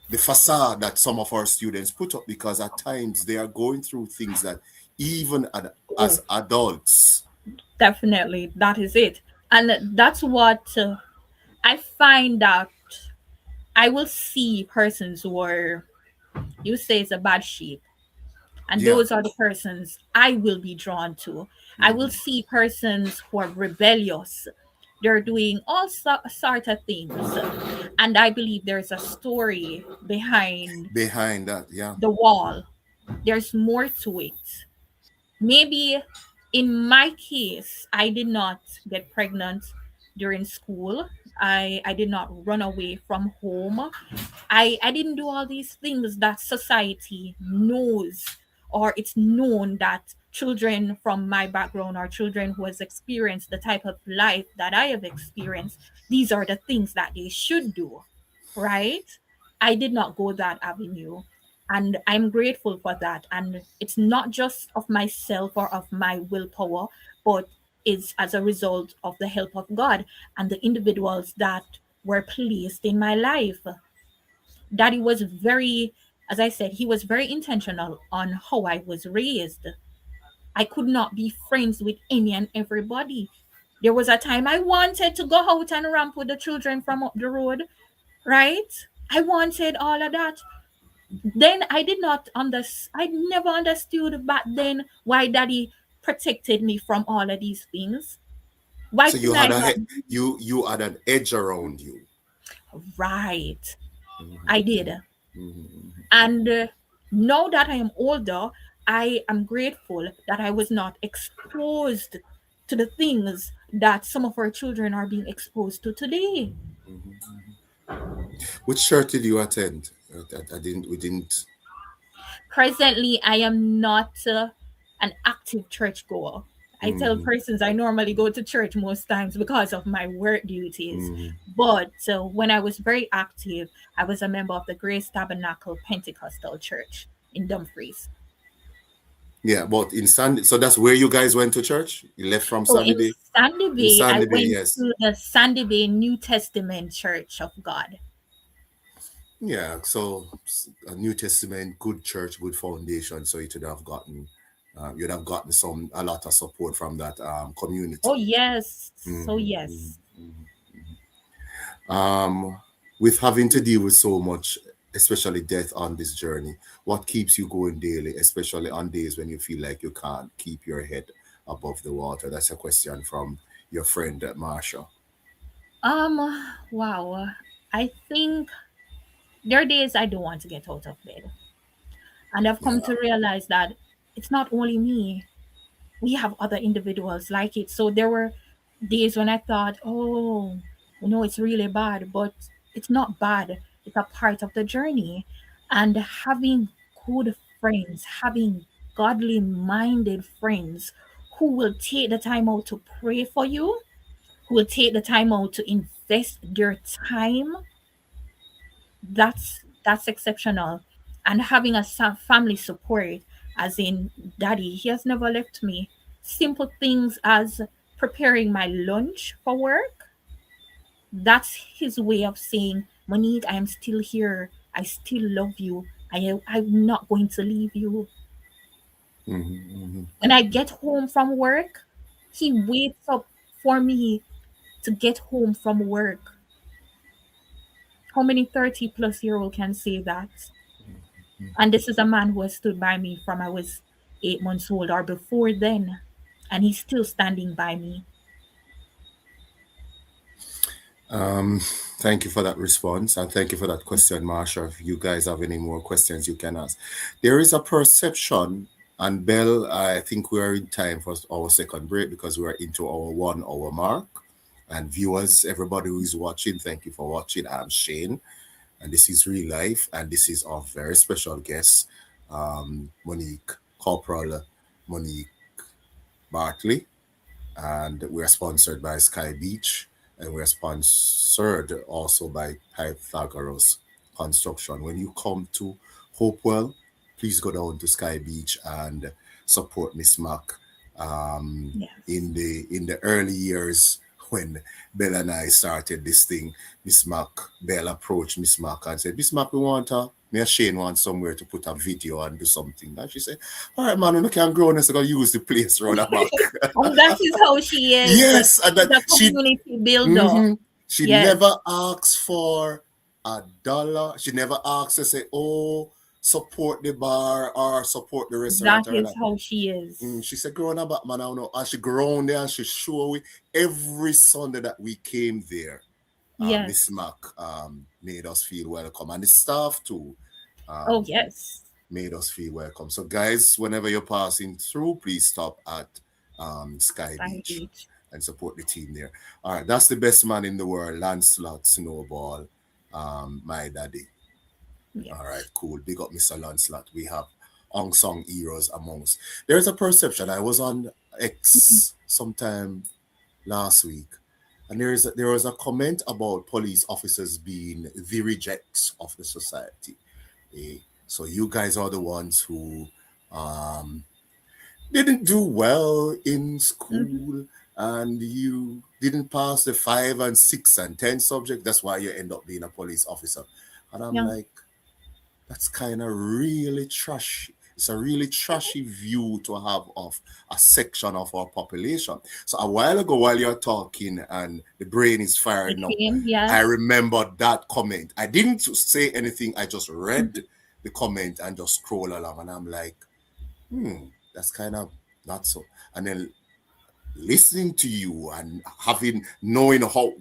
the facade that some of our students put up, because at times they are going through things that even oh, as adults. definitely. That is it. And that's what I find that I will see persons who are, you say, it's a bad sheep. And Yeah. those are the persons I will be drawn to. I will Mhm. see persons who are rebellious. They're doing all sort of things. And I believe there's a story behind Behind that, yeah. the wall. There's more to it. Maybe in my case, I did not get pregnant during school. I did not run away from home. I didn't do all these things that society knows, or it's known that children from my background or children who has experienced the type of life that I have experienced, these are the things that they should do, right? I did not go that avenue, and I'm grateful for that. And it's not just of myself or of my willpower, but it's as a result of the help of God and the individuals that were placed in my life. Daddy was very, as I said, he was very intentional on how I was raised. I could not be friends with any and everybody. There was a time I wanted to go out and ramp with the children from up the road, right? I wanted all of that. Then I never understood back then why daddy protected me from all of these things. Why So couldn't I not? you had an edge around you. Right. I Mhm, did. mhm, mhm, And now that I am older, I am grateful that I was not exposed to the things that some of our children are being exposed to today. mhm, mhm. Which church did you attend? I didn't. We didn't. Presently, I am not an active churchgoer. I tell Mhm, persons I normally go to church most times because of my work duties. mhm. But when I was very active, I was a member of the Grace Tabernacle Pentecostal Church in Dumfries. Yeah, but in Sunday, so that's where you guys went to church. You left from So in Sunday. Sandy In Bay, I Sunday, went yes. to the Sandy Bay New Testament Church of God. Yeah, so a New Testament, good church, good foundation. So you'd have gotten a lot of support from that Oh community. yes, so Mhm, mhm, yes. mhm. Um, with having to deal with so much, especially death on this journey, what keeps you going daily, especially on days when you feel like you can't keep your head above the water? That's a question from your friend Marsha. Um, wow. I think there are days I don't want to get out of bed. And I've come Yeah. to realize that it's not only me. We have other individuals like it. So there were days when I thought, oh, it's really bad, but it's not bad. It's a part of the journey. And having good friends, having godly minded friends who will take the time out to pray for you, who will take the time out to invest their time, that's exceptional. And having a family support, as in daddy, he has never left me. Simple things as preparing my lunch for work, that's his way of saying, Monique, I am still here, I still love you, I'm not going to leave you. Hmm. When I get home from work, he waits up for me to get home from work. How many 30-plus-year-old can say that? And this is a man who has stood by me from I was 8 months old or before then, and he's still standing by me. Thank you for that response, and thank you for that question, Marsha. If you guys have any more questions, you can ask. There is a perception, and Bell, I think we are in time for our second break because we are into our 1 hour mark. And viewers, everybody who is watching, thank you for watching. I'm Shane, and this is Real Life, and this is our very special guest, Monique, Corporal Monique Bartley, and we are sponsored by Sky Beach, and we are sponsored also by Pythagoras Construction. When you come to Hopewell, please go down to Sky Beach and support Miss Mac. Yes. In the early years when Bella and I started this thing, Miss Mac, Bella approached Miss Mac and said, Miss Mac, we want me and Shane want somewhere to put a video and do something. And she said, all right, man, we can grow and going to use the place around the back. And that is how she is. Yes, and that The she community builder. mhm, she Yes, never asks for a dollar. She never asks to say, oh, support the bar or support the restaurant that or is that. how she is. She said, growing up, man, I don't know. And she grown there and she show we every Sunday that we came there. Miss Yes. Mac made us feel welcome. And the staff too Oh, um, yes. made us feel welcome. So guys, whenever you're passing through, please stop at Sky Sky Beach Beach. and support the team there. All right, that's the best man in the world, Lancelot Snowball, my daddy. All right, Yes. cool. Big up Mr. Lancelot. We have unsung heroes amongst. There's a perception. I was on X sometime last week, and there was a comment about police officers being the rejects of the society. Eh, So you guys are the ones who um, didn't do well in Hmm. school, and you didn't pass the 5 and 6 and 10 subject. That's why you end up being a police officer. And I'm Yeah. like, that's kind of really trashy. It's a really trashy view to have of a section of our population. So a while ago, while you're talking and the brain is It firing up, came. I Yes. remember that comment. I didn't say anything. I just read Mhm. the comment and just scroll along, and I'm like, that's kind of not so. And then listening to you and knowing how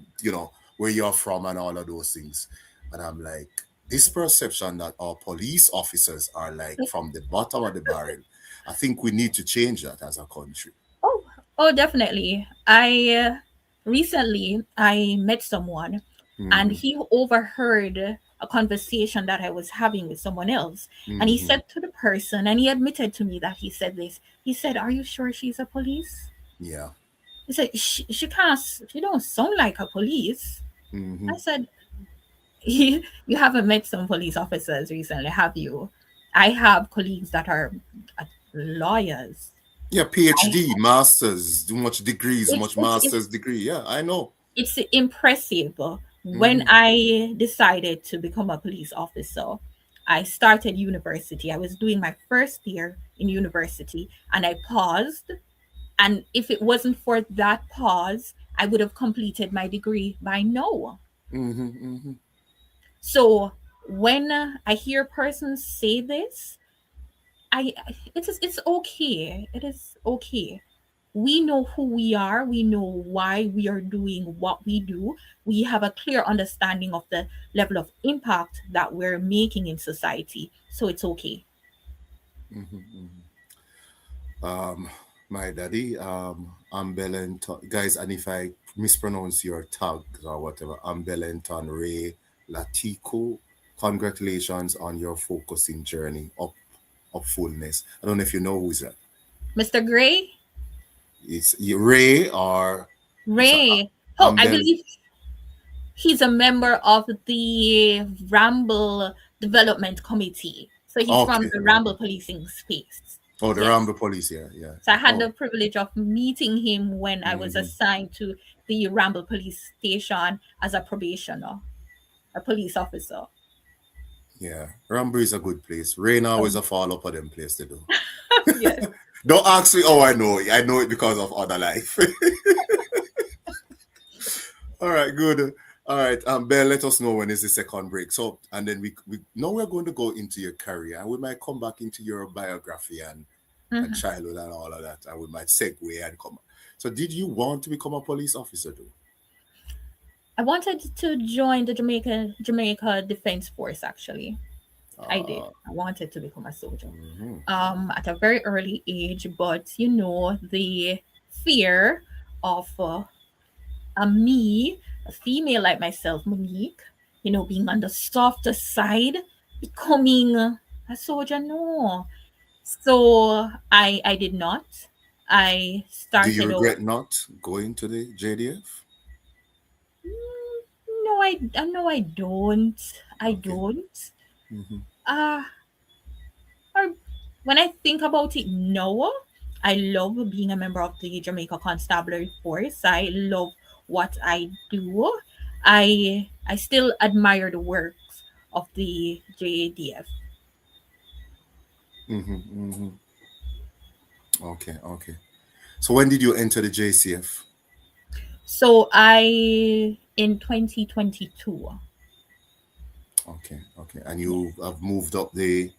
where you're from and all of those things, and I'm like, this perception that our police officers are like from the bottom of the barrel, I think we need to change that as a country. Oh, oh, definitely. I recently I met someone, and Mm-hmm. he overheard a conversation that I was having with someone else, and he Mm-hmm. said to the person, and he admitted to me that he said this. He said, "Are you sure she's a police?" Yeah. He said, "She can't. She don't sound like a police." Mm-hmm. I said, "You haven't met some police officers recently, have you? I have colleagues that are lawyers. Yeah, I PhD, masters, too much degrees, it's much it's master's it's degree. Yeah, I know. it's impressive. When Mm-hmm. I decided to become a police officer, I started university. I was doing my first year in university, and I paused. And if it wasn't for that pause, I would have completed my degree by now. Mm-hmm. Mm-hmm. So when I hear persons say this, it's okay. It is okay. We know who we are. We know why we are doing what we do. We have a clear understanding of the level of impact that we're making in society. So it's okay. Mm-hmm. Mm-hmm. Um, my daddy, Ambelenton, guys, and if I mispronounce your tags or whatever, Ambelenton Ray Latico, congratulations on your focusing journey of fullness. I don't know if you know who's that. Mr. Gray, It's Ray or it's a Ray. Oh, I Ambel. believe he's a member of the Ramble Development Committee. So he's from Okay. the Ramble policing space. Oh, the Yes. Rambo police. Yeah, yeah. So I had Oh. the privilege of meeting him when I was Hmm. assigned to the Ramble Police Station as a probationer, a police officer. Yeah. Rambo is a good place. Rain always Um, a fall up of them place to do. yes. Don't ask me. Oh, I know. I know it because of other life. All right, good. All right, Ben, let us know when is the second break. So, and then we now we're going to go into your career, and we might come back into your biography and Mhm. childhood and all of that, and we might segue and come. So, did you want to become a police officer, though? I wanted to join the Jamaica Defense Force. Actually, I did. Uh, I wanted to become a soldier. mhm. At a very early age, but the fear of me, a female like myself, Monique, being on the softer side, becoming a soldier. No, so I did not. I Do you started out. regret not going to the JDF? No, I no, I don't. I Okay. don't. Hmm. Uh or when I think about it, no. I love being a member of the Jamaica Constabulary Force. I love what I do. I still admire the works of the JADF. Hmm. Hmm. Okay. Okay. So, when did you enter the JCF? So I in 2022. Okay. Okay. And Yes. you have moved up the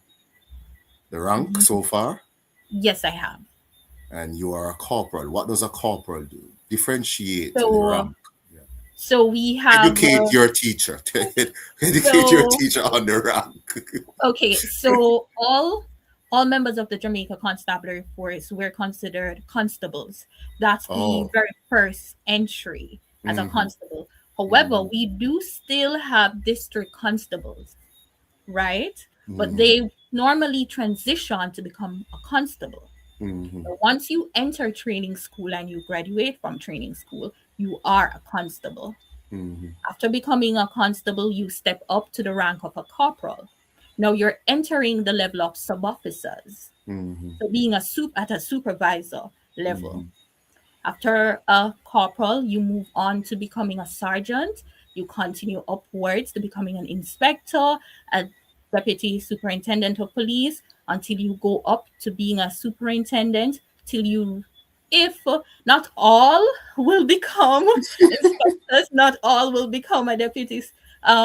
rank Mhm. so far, Yes, I have. and you are a corporal. What does a corporal do? Differentiate the So rank. Yeah. so we have Educate your teacher. Educate your so teacher on the rank. okay, so all members of the Jamaica Constabulary Force were considered constables. That's the Oh. very first entry as a Hmm. constable. However, Hmm. we do still have district constables, right? But Hmm. they normally transition to become a constable. Hmm. So once you enter training school and you graduate from training school, you are a constable. Hmm. After becoming a constable, you step up to the rank of a corporal. Now you're entering the level of sub officers. Hmm. So being at a supervisor level. Hmm. After a corporal, you move on to becoming a sergeant. You continue upwards to becoming an inspector, a deputy superintendent of police, until you go up to being a superintendent, till you, if not all will become inspectors, not all will become a deputy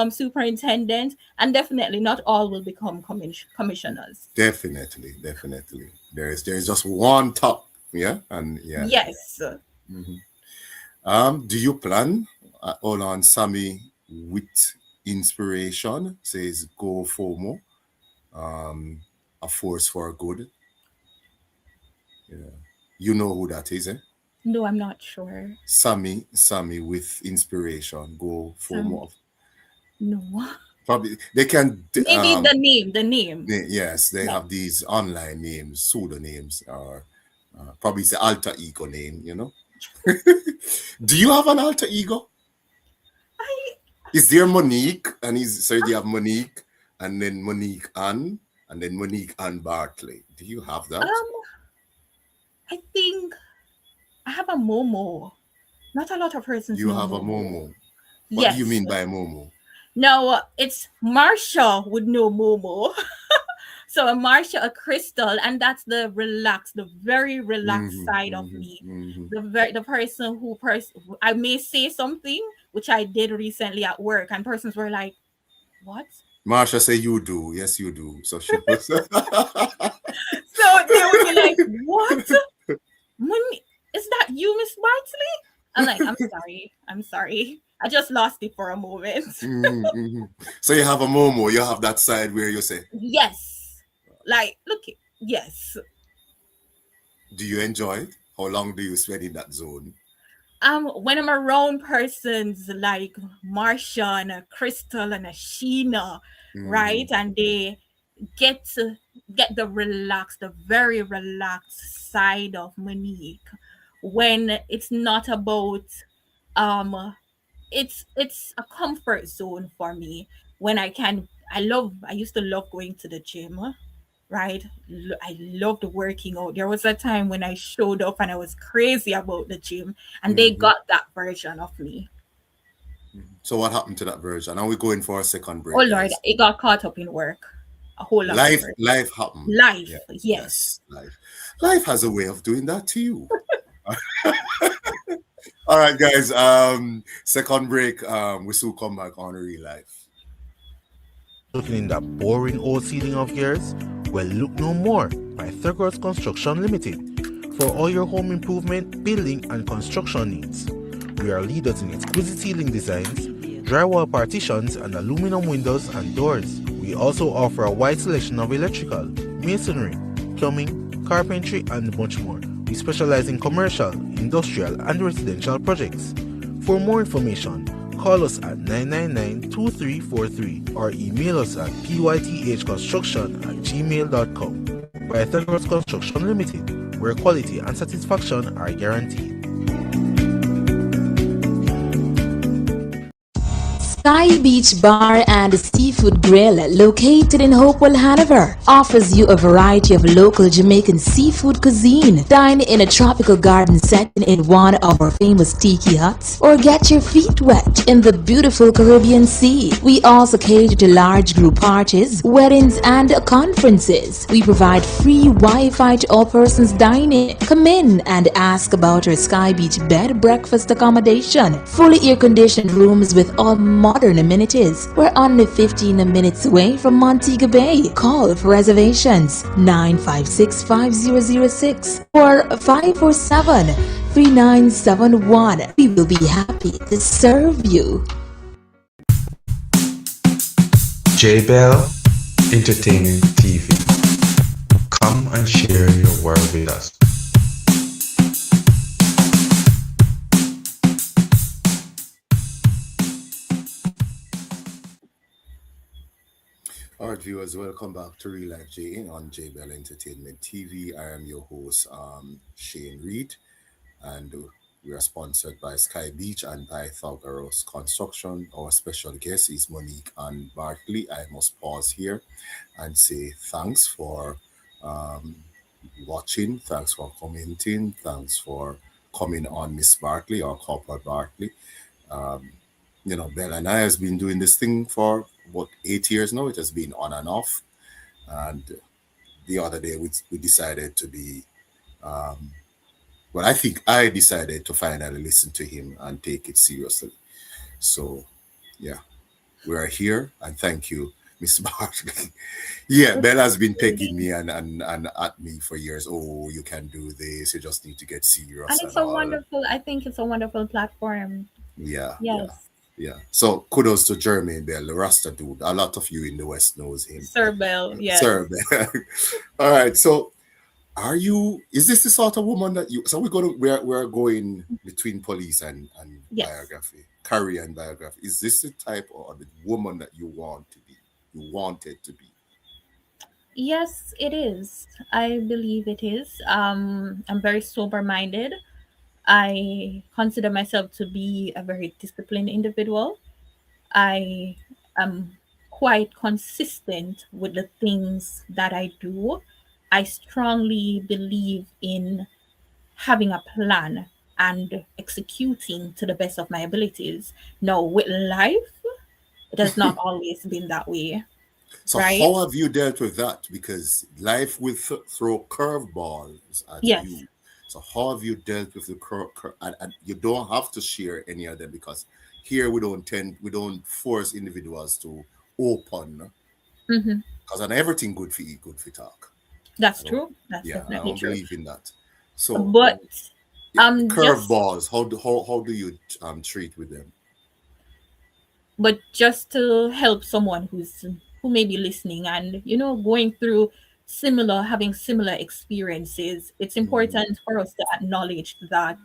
superintendent, and definitely not all will become commissioners. Definitely, definitely. There is just one top, yeah, and yeah. Yes. Hmm. Do you plan? Hold on, Sammy with inspiration says go FOMO. Um, a force for good. Yeah, you know who that is, eh? No, I'm not sure. Sammy with inspiration. Go Some FOMO. no. Probably they can. Maybe the name. Yes, they Yes. have these online names, pseudonyms, or probably it's the alter ego name. Do you have an alter ego? I Is there Monique? So you have Monique, and then Monique Ann, and then Monique Ann Bartley. Do you have that? I think I have a Momo. Not a lot of persons You know have a Momo. Momo. What do you Yes. mean by Momo? No, it's Marsha would know Momo. So a Marsha, a Crystal, and that's the relaxed, the very relaxed Hmm. side of Hmm. me. Hmm. The person who I may say something which I did recently at work, and persons were like, "What?" Marsha say you do. Yes, you do. So she was. So they would be like, "What? Money? Is that you, Miss Bartley?" I'm like, "I'm sorry. I'm sorry. I just lost it for a moment." Hmm. Hmm. So you have a Momo. You have that side where you say, Yes. Like, look, yes. do you enjoy it? How long do you spend in that zone? When I'm around persons like Marsha and a Crystal and a Sheena, right? Hmm. And they get to get the relaxed, the very relaxed side of Monique when it's not about um it's a comfort zone for me when I used to love going to the gym, right? I loved working out. There was a time when I showed up and I was crazy about the gym, and they Hmm. got that version of me. So what happened to that version? Are we going for a second Oh break, Lord, guys? it got caught up in work. A whole lot of work. Life happened. Life, Yeah, yes. yes, life. Life has a way of doing that to you. All right, guys. Second break. We still come back on real life. Looking in that boring old ceiling of yours? Well, look no more. Pythagoras Construction Limited. For all your home improvement, building, and construction needs. We are leaders in exquisite ceiling designs, drywall partitions, and aluminum windows and doors. We also offer a wide selection of electrical, masonry, plumbing, carpentry, and much more. We specialize in commercial, industrial, and residential projects. For more information, call us at 999-2343 or email us at pythconstruction@gmail.com. Pythagoras Construction Limited, where quality and satisfaction are guaranteed. Sky Beach Bar and Seafood Grill, located in Hopewell, Hanover, offers you a variety of local Jamaican seafood cuisine. Dine in a tropical garden setting in one of our famous tiki huts, or get your feet wet in the beautiful Caribbean Sea. We also cater to large group parties, weddings, and conferences. We provide free Wi-Fi to all persons dining. Come in and ask about our Sky Beach bed breakfast accommodation. Fully air-conditioned rooms with all modern amenities. We're only 15 minutes away from Montego Bay. Call for reservations 956-5006 or 547-3971. We will be happy to serve you. J Bell Entertainment TV. Come and share your world with us. All right, viewers, welcome back to Real Life J on J Bell Entertainment TV. I am your host, Shane Reed, and we are sponsored by Sky Beach and Pythagoras Construction. Our special guest is Monique and Bartley. I must pause here and say thanks for um, watching, thanks for commenting, thanks for coming on, Miss Bartley or Corporal Bartley. Um, Bella and I has been doing this thing for about 8 years now. It has been on and off. And the other day we decided to be, um, well, I think I decided to finally listen to him and take it seriously. So, yeah, we are here and thank you, Miss Bartley. Yeah, Bella's been pegging me and at me for years. Oh, you can do this. You just need to get And serious it's and a all. wonderful, I think it's a wonderful platform. Yeah, yeah. Yes. Yeah. So kudos to Jermaine Bell, the Rasta dude. A lot of you in the West knows him. Sir Bell, yes. Sir Bell. All right. So is this the sort of woman that you so we're going between police and Yes. biography, career and biography. Is this the type or the woman that you want to be? You wanted to be? Yes, it is. I believe it is. I'm very sober minded. I consider myself to be a very disciplined individual. I am quite consistent with the things that I do. I strongly believe in having a plan and executing to the best of my abilities. Now, with life, it has not always been that way, So right? how have you dealt with that? Because life will throw curveballs at Yes. you. So how have you dealt with the and you don't have to share any of them because here we don't force individuals to open Hmm. because on everything good for eat, good for talk. That's I don't, true. That's yeah, I definitely don't true. believe in that. So But yeah, just curveballs. How do you treat with them? just to help someone who may be listening and going through similar having similar experiences, it's Mhm, important for us to acknowledge that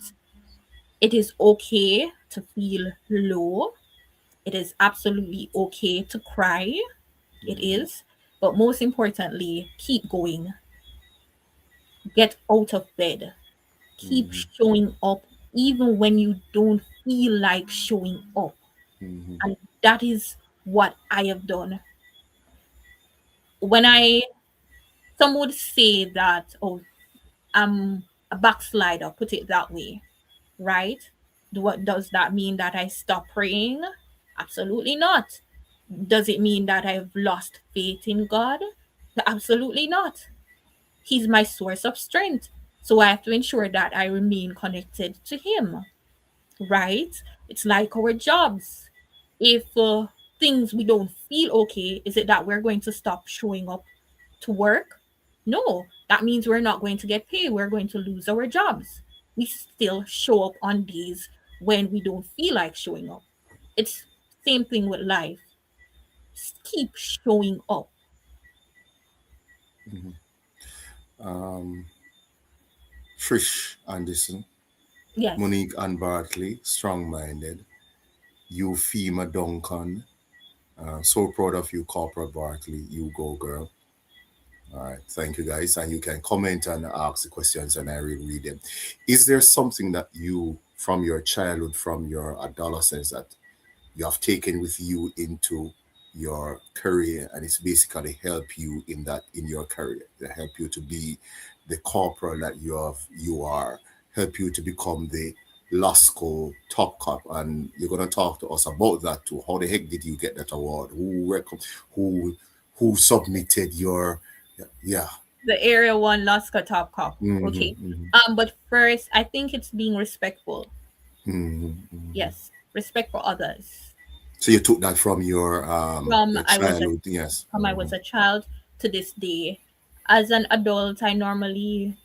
it is okay to feel low. It is absolutely okay to cry. It mhm, is. But most importantly, keep going. Get out of bed. Keep mhm, showing up even when you don't feel like showing up. mhm, And that is what I have done. When I some would say that, oh, I'm a backslider, put it that way, right? What does that mean, that I stop praying? Absolutely not. Does it mean that I've lost faith in God? Absolutely not. He's my source of strength. So I have to ensure that I remain connected to Him. right? It's like our jobs. If things we don't feel okay, is it that we're going to stop showing up to work? No, that means we're not going to get paid. We're going to lose our jobs. We still show up on days when we don't feel like showing up. It's same thing with life. Keep showing up. Mhm. Um, Trish Anderson, Yes. Monique and Bartley, strong-minded. Euphema Duncan, so proud of you, Corporal Bartley. You go, girl. All right, thank you, guys. And you can comment and ask the questions, and I will read them. Is there something that you, from your childhood, from your adolescence, that you have taken with you into your career, and it's basically help you in that in your career, to help you to be the corporal that you are, help you to become the Lasco top cop, and you're gonna talk to us about that too. How the heck did you get that award? Who who submitted your yeah. The area one Lasco top cop. Okay. Hmm. But first I think it's being respectful. Hmm. Yes. Respect for others. So you took that from From your I was a childhood, yes. from I was a child to this day. As an adult, I normally,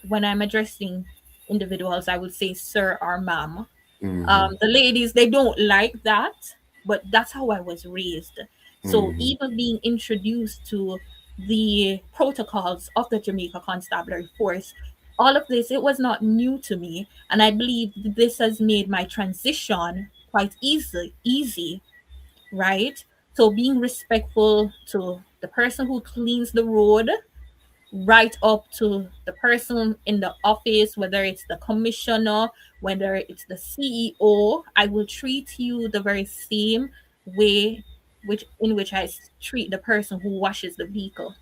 when I'm addressing individuals, I would say sir or ma'am. Hmm. The ladies, they don't like that, but that's how I was raised. So Hmm. even being introduced to the protocols of the Jamaica Constabulary Force, all of this, it was not new to me. And I believe this has made my transition quite easy, right? So being respectful to the person who cleans the road, right up to the person in the office, whether it's the commissioner, whether it's the CEO, I will treat you the very same way which treat the person who washes the vehicle.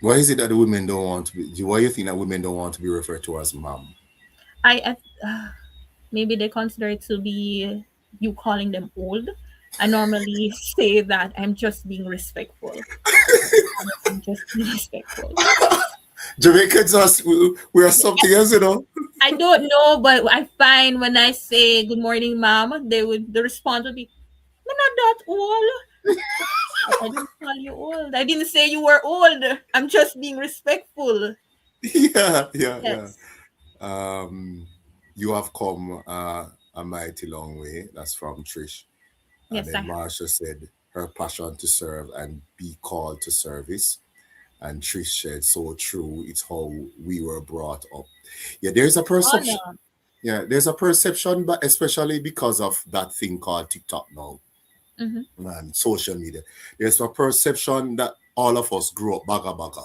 Why is it that the women don't want to be? Why you think that women don't want to be referred to as mom? I maybe they consider it to be you calling them old. I normally say that I'm just being respectful. I'm just being respectful. Jamaicans are we are something else, you know. I don't know, but I find when I say good morning, mom, the response would be, "I'm not that old. I didn't call you old. I didn't say you were old. I'm just being respectful." Yeah, yeah, yeah. Yes. Um, you have come a mighty long way. That's from Trish. And Yes, I then have. Marsha said her passion to serve and be called to service. And Trish said, so true. It's how we were brought up. Yeah, there's a perception. Honor. Yeah, there's a perception, but especially because of that thing called TikTok now Hmm. and social media. There's a perception that all of us grew up baga baga.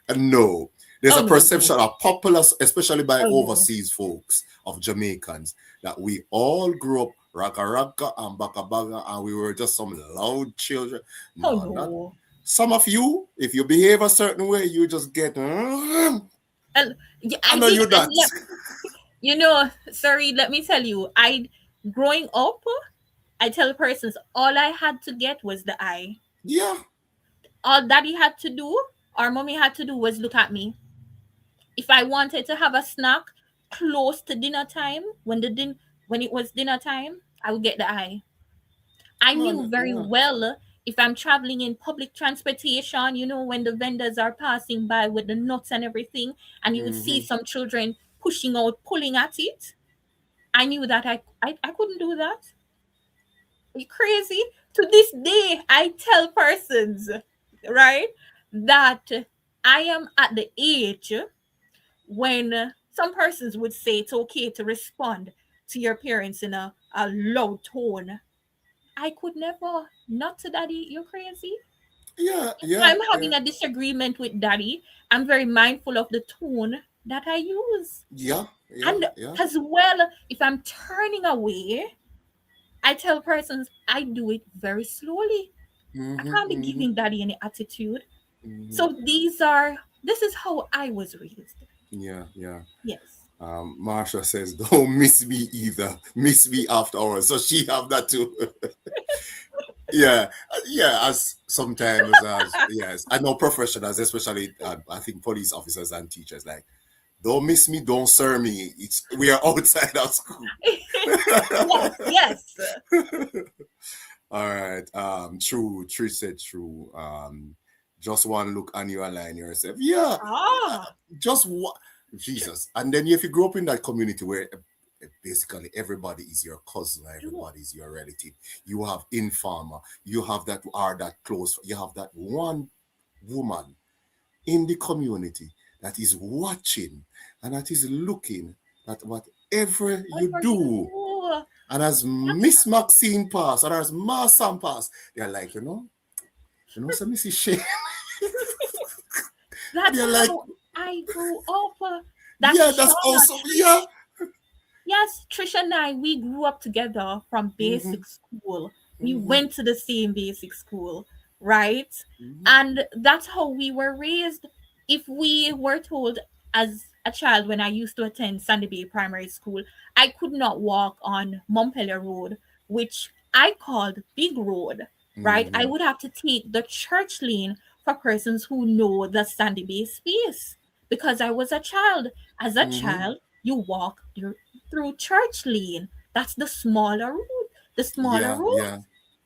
And no, there's Oh a no. perception of popular, especially by Oh no. overseas folks of Jamaicans, that we all grew up raka raka and baka baga and we were just some loud children. Oh No, not no. some of you. If you behave a certain way, you just get. And yeah, I I know did. you And not. sorry, let me tell you, I growing up, I tell persons all I had to get was the eye. Yeah. All daddy had to do or mommy had to do was look at me. If I wanted to have a snack close to dinner time, when it was dinner time, I would get the eye. I knew Man, very yeah. well if I'm traveling in public transportation, when the vendors are passing by with the nuts and everything, and you would see Hmm. some children pushing out, pulling at it. I knew that I couldn't do that. Are you crazy? To this day, I tell persons, right, that I am at the age when some persons would say it's okay to respond to your parents in a low tone. I could never, not to daddy, you're crazy. Yeah, If yeah, I'm yeah, having a disagreement with daddy, I'm very mindful of the tone that I use. yeah, yeah, And yeah. as well, if I'm turning away, I tell persons I do it very slowly. I Hmm. can't be Hmm. giving daddy any attitude. Hmm. So this is how I was raised. Yeah, yeah. Yes. Marsha says, "Don't miss me either. Miss me after hours." So she have that too. Yeah, yeah. As sometimes, as yes, I know professionals, especially I think police officers and teachers, like Don't miss me, don't serve me. We are outside of school. Yes, yes. All right. True. Trish said true. Just one look and you align yourself. Yeah. Ah, Just what Jesus. And then if you grow up in that community where basically everybody is your cousin, true. everybody is your relative. You have informer, you have that are that close, you have that one woman in the community that is watching and that is looking at whatever you Whatever you do. do. And as That's Miss Maxine pass and as Ma Sam pass, they're like, so Missy Shane. And that's they're like, how I grew up. That's yeah, that's Shauna, awesome. Yeah. Trish. Yes, Trisha and I, we grew up together from Mm-hmm. basic school. We Mm-hmm. went to the same basic school, right? Mm-hmm. And that's how we were raised. If we were told as a child, when I used to attend Sandy Bay Primary School, I could not walk on Montpelier Road, which I called Big Road, right? I Mm-hmm. would have to take the church lane for persons who know the Sandy Bay space because I was a child. As a Mm-hmm. child, you walk through Church Lane. That's the smaller road. The smaller Yeah, road. yeah.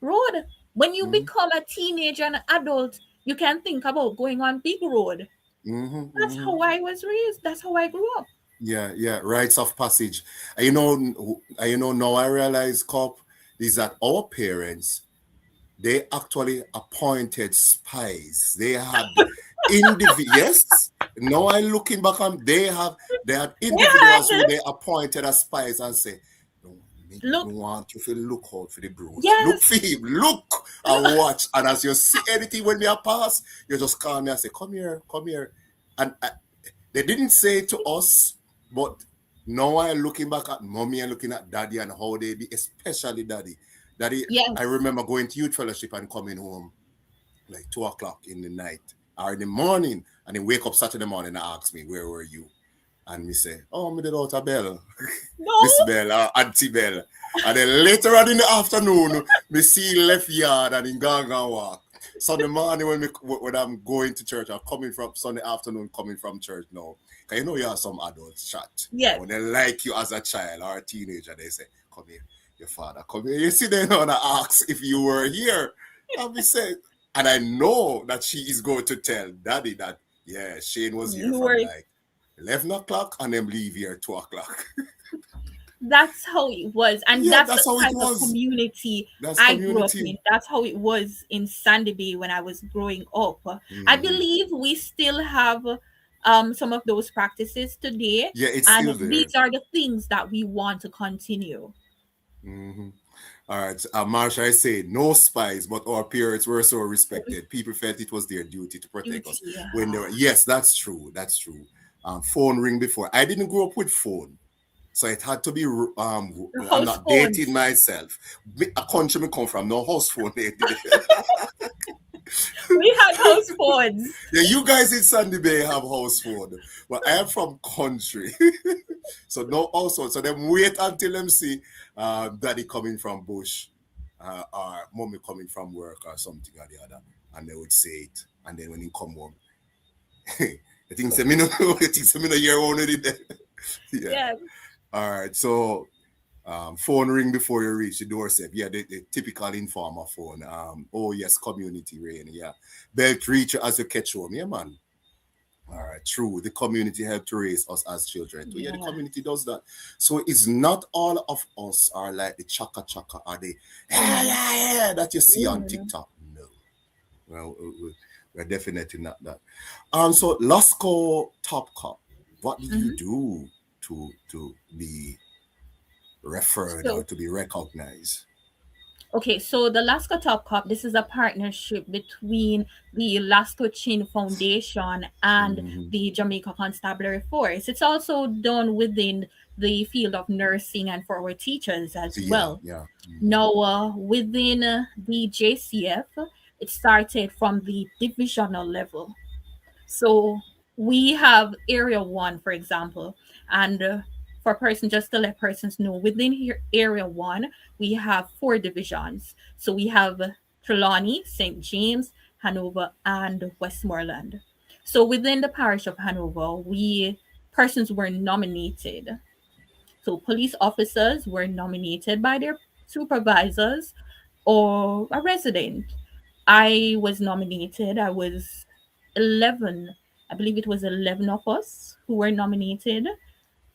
Road. When you Mm-hmm. become a teenager and an adult, you can think about going on big road. Mm-hmm. That's Mm-hmm. how I was raised. That's how I grew up. Yeah, yeah. Rites of passage. Now I realize, Cop, is that our parents, they actually appointed spies. They had yes. Now I looking back on they had individuals Yeah. who they appointed as spies and say, no, me Look. want you to look out for the bros. Look for Yes. him. Look and Look. watch. And as you see anything when me a pass, you just call me and say, come here, come here. And they didn't say it to us, but now I looking back at mommy and looking at daddy and how they be, especially daddy. Daddy, I Yes. remember going to youth fellowship and coming home like 2 o'clock in the night or in the morning, and then wake up Saturday morning and ask me, where were you? And me say, oh, me did out a bell, No. Miss Bell or Auntie Bell. And then later on in the afternoon, me see left yard and in Ganga walk. Sunday morning when I'm going to church, or coming from Sunday afternoon coming from church now. Cause you have some adults chat. And Yes. when they like you as a child or a teenager, they say, come here, your father, come here. You see them and ask if you were here. And we say, and I know that she is going to tell daddy that, yeah, Shane was here You from were. like 11 o'clock and then leave here at 2 o'clock. That's how it was, and Yeah, that's the that's how it type of was. community That's I grew up community. in. That's how it was in Sandy Bay when I was growing up. I Hmm. believe we still have some of those practices today, Yeah, it's and still there. these are the things that we want to continue. Hmm. All right. Marsha, I say no spies, but our parents were so respected. People felt it was their duty to protect us Duty, when they were. Yes, that's true. That's true. Phone ring before. I didn't grow up with phone. So it had to be. the I'm house not dating phones. myself. A country me come from, no house phone. We had house phones. Yeah, you guys in Sandy Bay have house phone, but I am from country, so no also. So them wait until them see daddy coming from bush, or mommy coming from work or something or the other, and they would say it. And then when he come home, I think say me no, I think say me no year already there. Yeah. Yes. All right. So phone ring before you reach the doorstep. Yeah, the typical informer phone. Oh yes, community rain. Yeah, belt reach you as you catch home. Yeah, man. All right, true. The community helped to raise us as children too. Yeah, the Yeah. community does that. So it's not all of us are like the chaka chaka or the yeah, yeah, yeah, that you see on Mm. TikTok. No, well, we're definitely not that. So Lasco Top Cup. What did you Mhm. do to be referred or So to be recognized? okay, so the Lasco Top Cup, this is a partnership between the Lasco Chin Foundation and Mm-hmm. the Jamaica Constabulary Force. It's also done within the field of nursing and for our teachers as Yeah, well. yeah. Mm-hmm. Now, within the JCF, it started from the divisional level. So we have area one, for example, and for person just to let persons know, within here area one, we have four divisions. So we have Trelawney, St. James, Hanover, and Westmoreland. So within the parish of Hanover, we persons were nominated. So police officers were nominated by their supervisors or a resident. I was nominated. I was 11. I believe it was 11 of us who were nominated,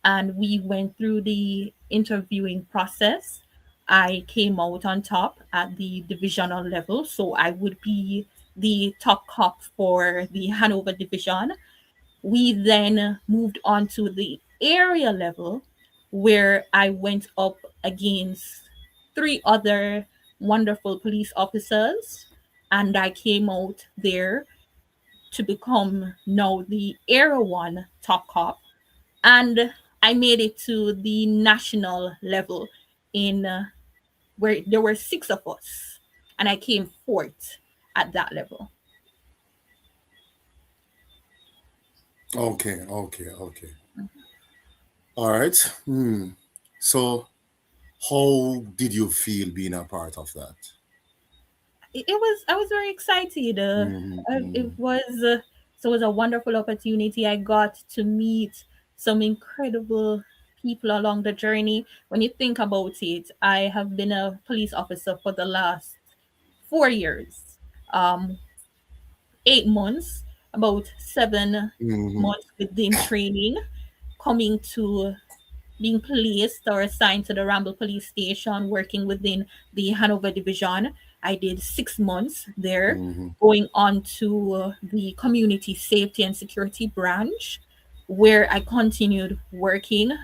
and we went through the interviewing process. I came out on top at the divisional level, so I would be the top cop for the Hanover division. We then moved on to the area level, where I went up against three other wonderful police officers, and I came out there to become now the Area 1 top cop. And I made it to the national level in where there were six of us, and I came fourth at that level. Okay, okay, okay. All right. So, how did you feel being a part of that? It was, I was very excited. It Mm-hmm. was so it was a wonderful opportunity. I got to meet some incredible people along the journey. When you think about it, I have been a police officer for the last 4 years, 8 months, about 7 Mm-hmm. months within training, coming to being placed or assigned to the Ramble Police Station, working within the Hanover Division. I did 6 months there, Mm-hmm. going on to the Community Safety and Security Branch, where I continued working,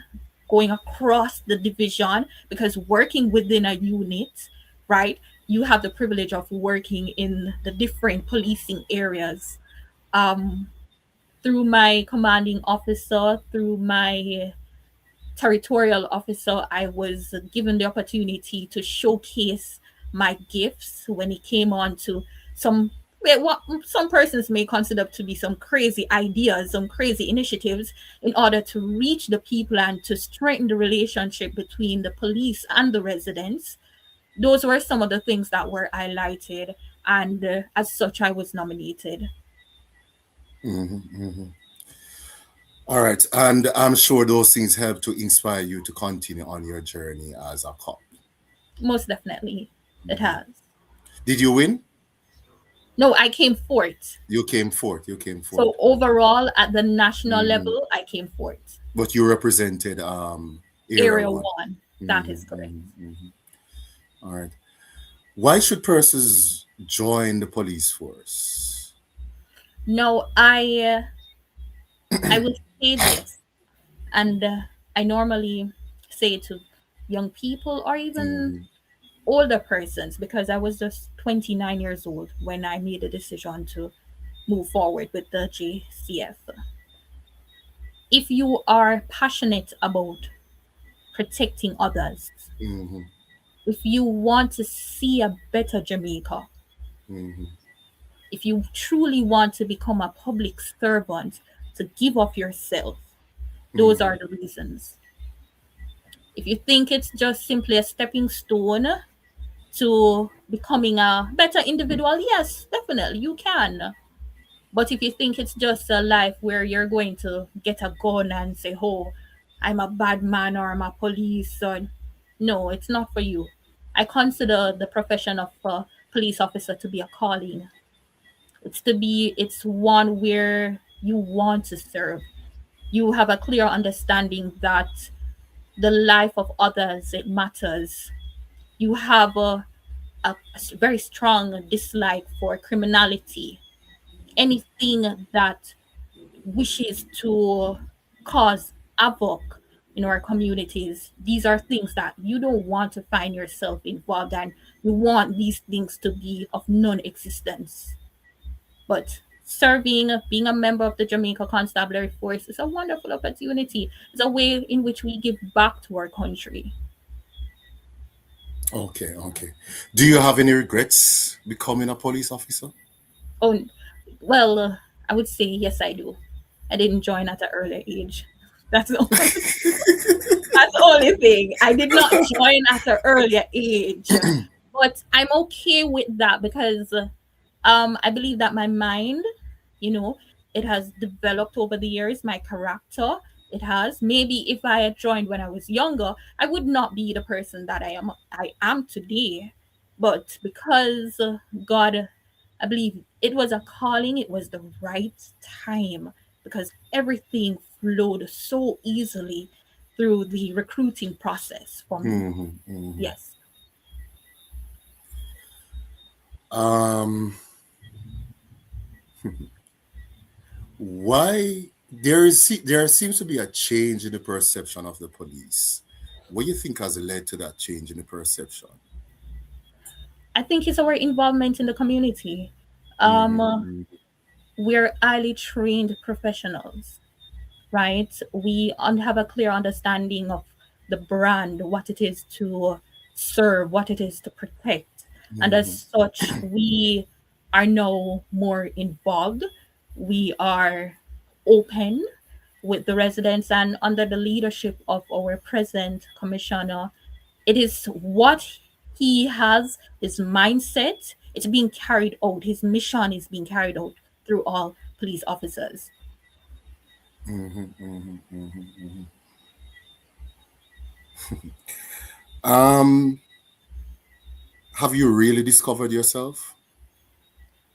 going across the division, because working within a unit, right, you have the privilege of working in the different policing areas. Um, through my commanding officer, through my territorial officer, I was given the opportunity to showcase my gifts when it came on to some, well, what some persons may consider to be some crazy ideas, some crazy initiatives in order to reach the people and to strengthen the relationship between the police and the residents. Those were some of the things that were highlighted, and as such, I was nominated. Mm-hmm. Mm-hmm. All right, and I'm sure those things help to inspire you to continue on your journey as a cop. Most definitely, it Mm-hmm. has. Did you win? No, I came fourth. You came fourth. You came fourth. So overall, at the national Mm-hmm. level, I came fourth. But you represented area Area one. one, that Mm-hmm. is correct. Mm-hmm. Mm-hmm. All right. Why should persons join the police force? No, I will say this, and I normally say it to young people or even Mm-hmm. older persons, because I was just 29 years old when I made a decision to move forward with the JCF. If you are passionate about protecting others, Mm-hmm. if you want to see a better Jamaica, Mm-hmm. if you truly want to become a public servant, to give of yourself, those Mm-hmm. are the reasons. If you think it's just simply a stepping stone to becoming a better individual, yes, definitely you can. But if you think it's just a life where you're going to get a gun and say, oh, I'm a bad man or I'm a police, or no, it's not for you. I consider the profession of a police officer to be a calling. It's one where you want to serve. You have a clear understanding that the life of others, it matters. You have a very strong dislike for criminality. Anything that wishes to cause havoc in our communities, these are things that you don't want to find yourself involved in. You want these things to be of non-existence. But serving, being a member of the Jamaica Constabulary Force is a wonderful opportunity. It's a way in which we give back to our country. Okay, okay. Do you have any regrets becoming a police officer? Oh, well, I would say yes, I do. I didn't join at an early age. That's the only, that's the only thing. I did not join at an earlier age, but I'm okay with that because I believe that my mind, you know, it has developed over the years. My character It has. Maybe if I had joined when I was younger, I would not be the person that I am today. But because God, I believe it was a calling, it was the right time because everything flowed so easily through the recruiting process for me. Hmm. Hmm. Yes. Um, why there seems to be a change in the perception of the police. What do you think has led to that change in the perception? I think it's our involvement in the community. Um, Hmm. we're highly trained professionals, right? We have a clear understanding of the brand, what it is to serve, what it is to protect. And as Hmm. such, we are now more involved. We are open with the residents and under the leadership of our present commissioner. It is what he has, his mindset, it's being carried out. His mission is being carried out through all police officers. Hmm. Hmm. Hmm. Um, have you really discovered yourself?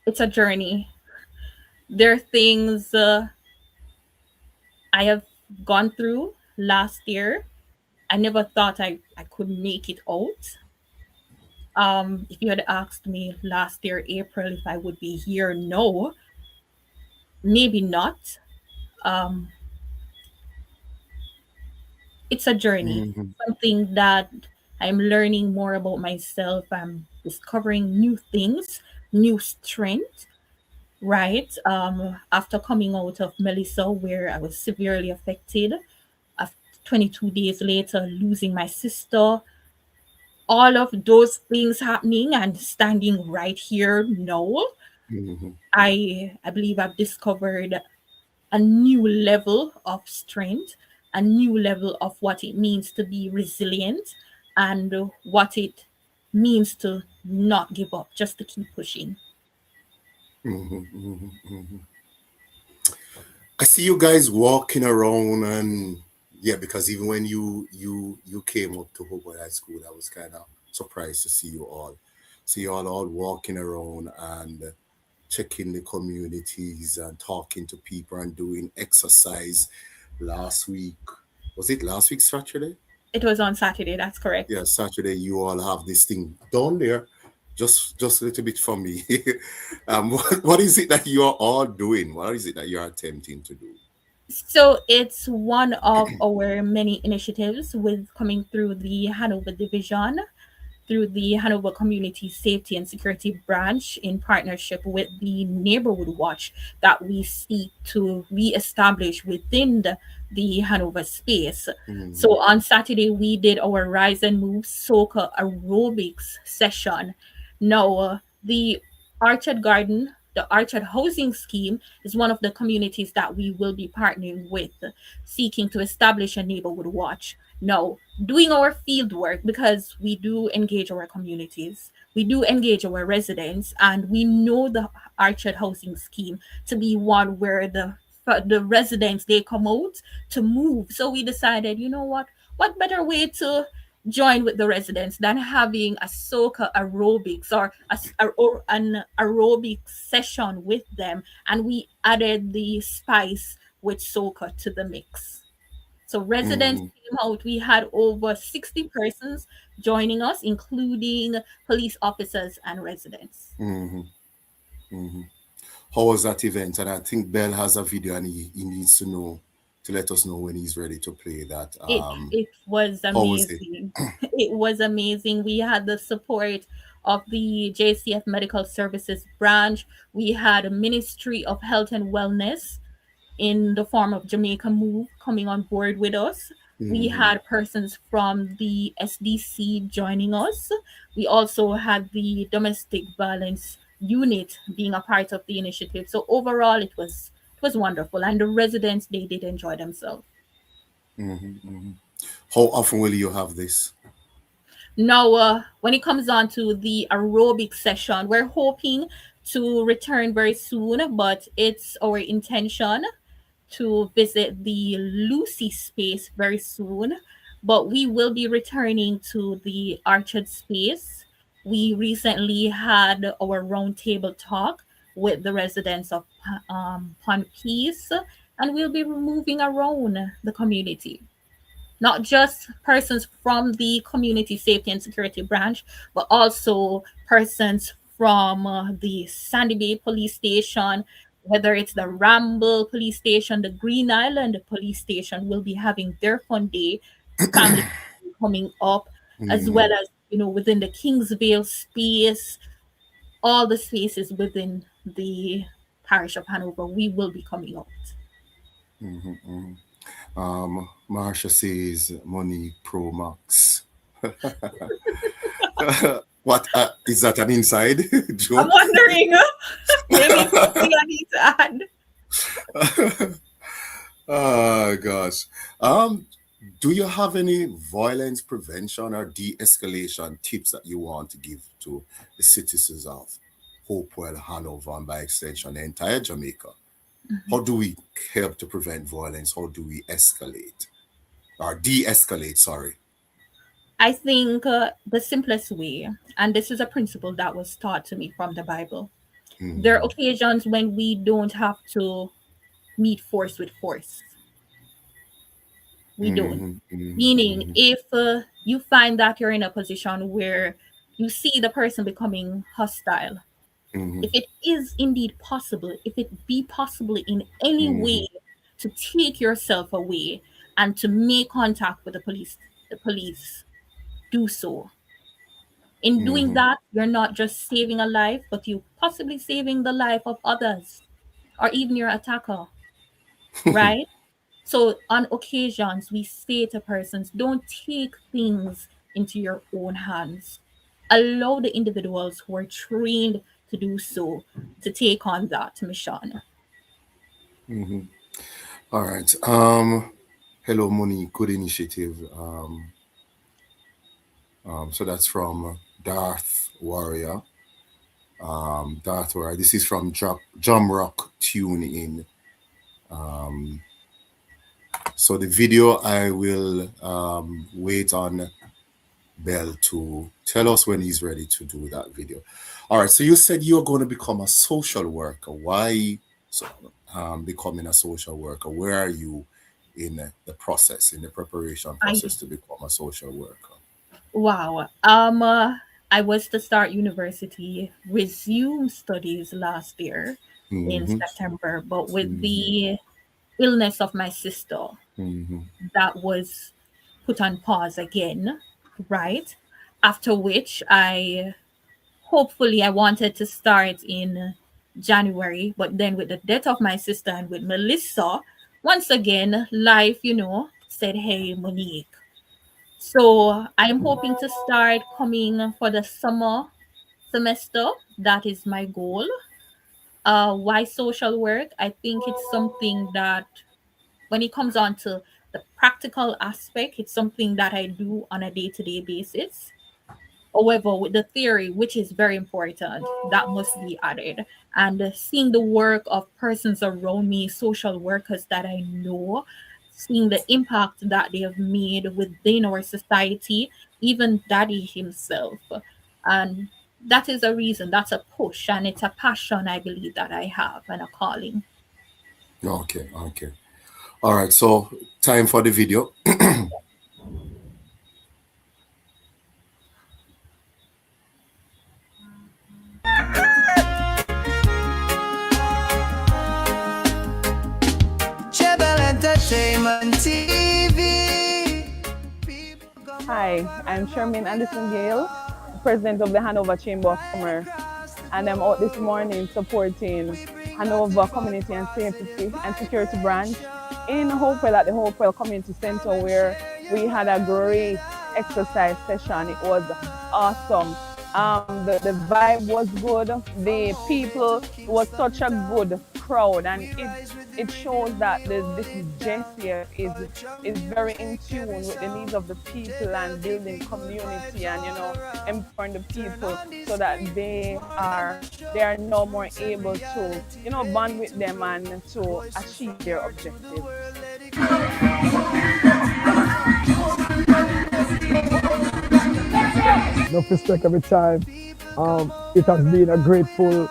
It's a journey. There are things I have gone through last year. I never thought I could make it out. If you had asked me last year, April, if I would be here, no, maybe not. Um, it's a journey, Hmm. something that I'm learning more about myself. I'm discovering new things, new strength, right? After coming out of Melissa, where I was severely affected, af- 22 days later, losing my sister, all of those things happening and standing right here now, Hmm. I believe I've discovered a new level of strength, a new level of what it means to be resilient and what it means to not give up, just to keep pushing. Hmm. Hmm. I see you guys walking around, and yeah, because even when you came up to Hobart High School, I was kind of surprised to see you all walking around and checking the communities and talking to people and doing exercise. Last week, was it last week Saturday? It was on Saturday, that's Yeah, correct. Saturday. You all have this thing down there, just a little bit from me. What is it that you are all doing? What is it that you are attempting to do? So it's one of our many initiatives with coming through the Hanover division, through the Hanover Community Safety and Security Branch in partnership with the Neighborhood Watch that we seek to reestablish within the Hanover space. Hmm. So on Saturday, we did our Rise and Move Soca aerobics session. Now, the Orchard Garden, the Orchard Housing Scheme, is one of the communities that we will be partnering with, seeking to establish a neighborhood watch. Now, doing our field work because we do engage our communities, we do engage our residents, and we know the Orchard Housing Scheme to be one where the residents they come out to move. So we decided, you know what better way to join with the residents than having a soca aerobics or an aerobic session with them, and we added the spice with soca to the mix. So residents Hmm. came out. We had over 60 persons joining us, including police officers and residents. Hmm. Hmm. How was that event? And I think Bell has a video, and he needs to know to let us know when he's ready to play that. It was How was it? amazing. It was amazing. We had the support of the JCF Medical Services branch. We had a Ministry of Health and Wellness in the form of Jamaica Move coming on board with us. We Hmm. had persons from the SDC joining us. We also had the domestic violence unit being a part of the initiative. So overall, it was wonderful, and the residents they did enjoy themselves. Hmm. Hmm. How often will you have this? Now, when it comes on to the aerobic session, we're hoping to return very soon, but it's our intention to visit the Lucy space very soon, but we will be returning to the Orchard space. We recently had our roundtable talk with the residents of Pond Peace, and we'll be moving around the community, not just persons from the community safety and security branch, but also persons from the Sandy Bay police station, whether it's the Ramble police station, the Green Island police station will be having their fun day, family coming up, as well as, within the Kingsvale space, all the spaces within the parish of Hanover, we will be coming out. Marsha says Monique Pro Max. What is that an inside I'm joke? wondering, maybe something I need to add. Oh gosh. Do you have any violence prevention or de-escalation tips that you want to give to the citizens of Hopewell, Hanover, and by extension the entire Jamaica? How do we help to prevent violence? How do we escalate or de-escalate? Sorry. I think the simplest way, and this is a principle that was taught to me from the Bible, there are occasions when we don't have to meet force with force. We don't. Meaning, if you find that you're in a position where you see the person becoming hostile, if it is indeed possible, if it be possible in any way to take yourself away and to make contact with the police, do so. In doing that, you're not just saving a life, but you possibly saving the life of others or even your attacker, right? So on occasions, we say to persons, don't take things into your own hands. Allow the individuals who are trained to do so to take on that mission. All right. Hello, Monique. Good initiative. So that's from Darth Warrior. Darth Warrior. This is from Jump Rock Tune In. So the video, I will wait on Bell to tell us when he's ready to do that video. All right. So you said you're going to become a social worker. Why becoming a social worker? Where are you in the process, in the preparation I process to become a social worker? Wow. I was to start university, resume studies last year in Mm-hmm. September, but with Mm-hmm. the illness of my sister, Mm-hmm. that was put on pause again, right? After which I wanted to start in January, but then with the death of my sister and with Melissa, once again, life, said, hey, Monique. So I'm hoping to start coming for the summer semester. That is my goal. Why social work? I think it's something that when it comes on to the practical aspect, it's something that I do on a day-to-day basis. However, with the theory, which is very important, that must be added. And seeing the work of persons around me, social workers that I know, seeing the impact that they have made within our society, even Daddy himself. And that is a reason, that's a push, and it's a passion I believe that I have and a calling. Okay. Okay. All right. So time for the video. Entertainment TV. Hi, I'm Sherman Anderson Gale, President of the Hanover Chamber of Commerce, and I'm out this morning supporting Hanover Community and Safety and Security Branch in Hopewell at the Hopewell Community Center, where we had a great exercise session. It was awesome. The vibe was good. The people, it was such a good crowd, and it shows that this JCF is very in tune with the needs of the people and building community and empowering the people so that they are now more able to bond with them and to achieve their objectives. No respect every time. It has been a grateful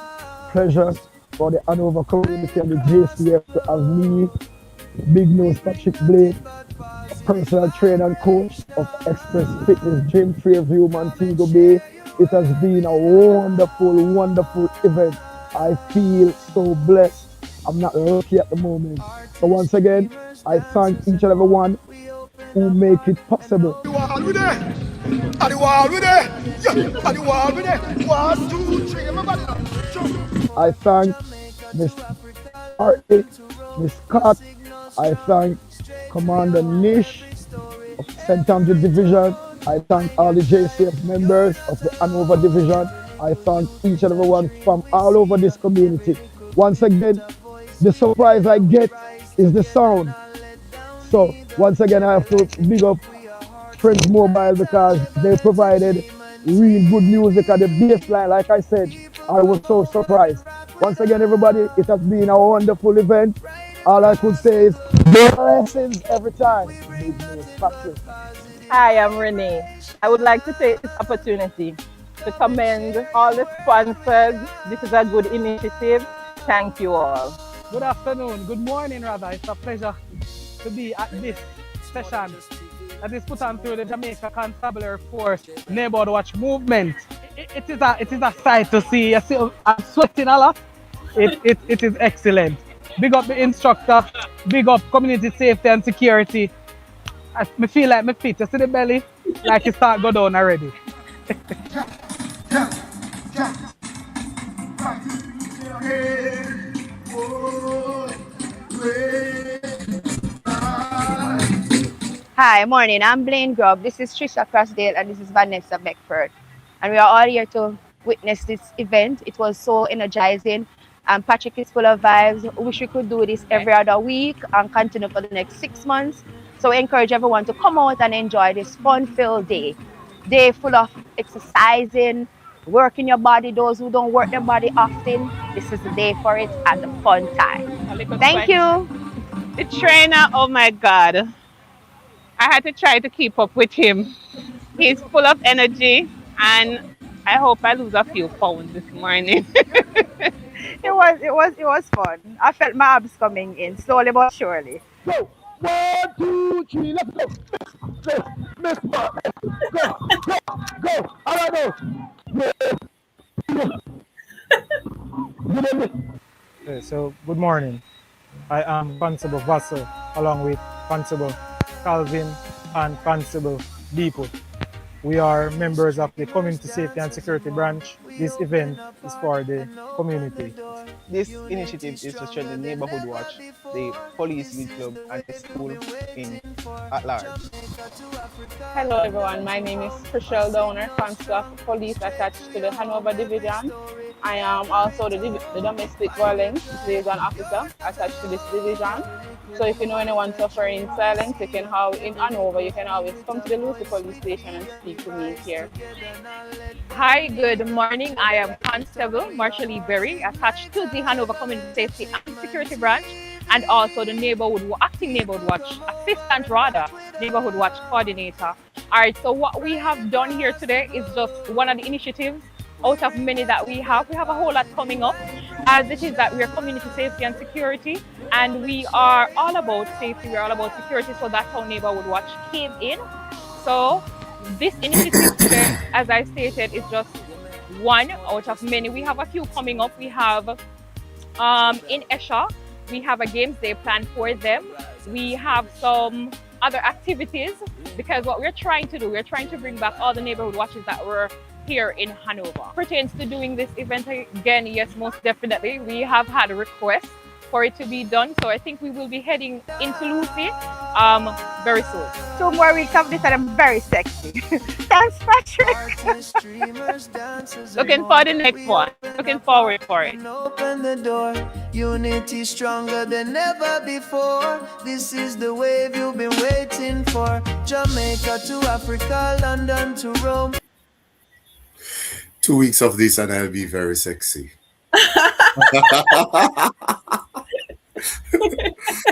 pleasure for the Hanover community and the JCF to have me, Big Nose Patrick Blake, a personal trainer and coach of Express Fitness Gym, Fairview, Montego Bay. It has been a wonderful, wonderful event. I feel so blessed. I'm not lucky at the moment. So once again, I thank each and every one who make it possible. I thank Miss R.A., Miss Scott. I thank Commander Nish of St. Andrew Division. I thank all the JCF members of the Hanover Division. I thank each and every one from all over this community. Once again, the surprise I get is the sound. So once again, I have to big up Friends Mobile because they provided real good music at the baseline. Like I said, I was so surprised. Once again, everybody, it has been a wonderful event. All I could say is blessings every time. Hi, I'm Renee. I would like to take this opportunity to commend all the sponsors. This is a good initiative. Thank you all. Good afternoon, good morning rather. It's a pleasure to be at this session that is put on through the Jamaica Constabulary Force Neighborhood Watch movement. It is a sight to see. I'm sweating a lot. It is excellent. Big up the instructor, big up community safety and security. I feel like my feet, you see the belly? Like it start go down already. Hi, morning. I'm Blaine Grubb. This is Trisha Crossdale and this is Vanessa Beckford. And we are all here to witness this event. It was so energizing. Patrick is full of vibes. Wish we could do this every other week and continue for the next 6 months. So we encourage everyone to come out and enjoy this fun-filled day. Day full of exercising, working your body. Those who don't work their body often, this is the day for it and the fun time. Thank you. The trainer, oh my God. I had to try to keep up with him. He's full of energy and I hope I lose a few pounds this morning. It was fun. I felt my abs coming in slowly but surely. Go! 1, 2, 3, let's go! Miss Go! Go! All right, Okay, so good morning. I am Constable Vassal along with Constable Calvin and Constable Depot. We are members of the Community Safety and Security Branch. This event is for the community. This initiative is to strengthen the neighborhood watch, the police youth club, and the school at large. Hello everyone, my name is Chriselle Downer, Constable of Police attached to the Hanover Division. I am also the Domestic Violence Liaison Officer attached to this division. So if you know anyone suffering in silence, in Hanover, you can always come to the Lucy Police Station and speak to me here. Hi, good morning. I am Constable Marshallie Berry, attached to the Hanover Community Safety and Security Branch, and also the Acting Neighborhood Watch Assistant, Neighborhood Watch Coordinator. All right, so what we have done here today is just one of the initiatives out of many that we have. We have a whole lot coming up, as it is that we are community safety and security, and we are all about safety, we're all about security, so that's how Neighborhood Watch came in. So this initiative today, as I stated, is just one out of many. We have a few coming up. We have in Esha, we have a games day planned for them. We have some other activities, because what we're trying to do, we're trying to bring back all the neighborhood watches that were here in Hanover. Pertains to doing this event again, yes, most definitely. We have had requests for it to be done. So I think we will be heading into Lucy very soon. 2 more weeks of this and I'm very sexy. Thanks, Patrick. Looking for the next one. Looking forward for it. Open the door. Unity stronger than ever before. This is the wave you've been waiting for. Jamaica to Africa, London to Rome. 2 weeks of this and I'll be very sexy.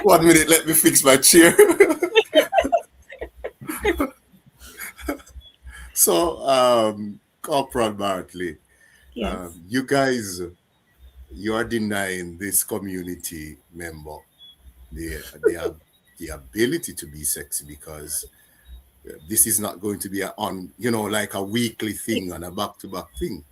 1 minute, let me fix my chair. So, Corporal Bartley, Yes. you guys, you are denying this community member the the ability to be sexy because this is not going to be like a weekly thing and a back-to-back thing.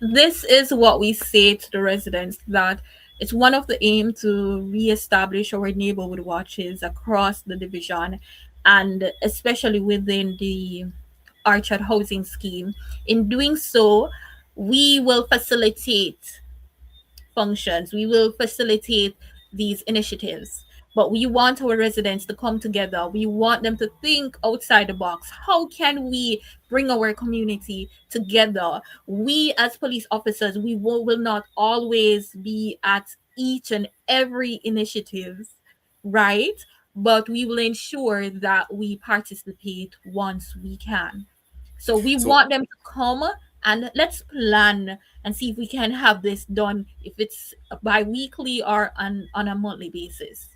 This is what we say to the residents, that it's one of the aim to reestablish our neighborhood watches across the division, and especially within the Orchard housing scheme. In doing so, we will facilitate functions. We will facilitate these initiatives. But we want our residents to come together. We want them to think outside the box. How can we bring our community together? We, as police officers, we will not always be at each and every initiative, right? But we will ensure that we participate once we can. So we So, want them to come and let's plan and see if we can have this done, if it's bi-weekly or on a monthly basis.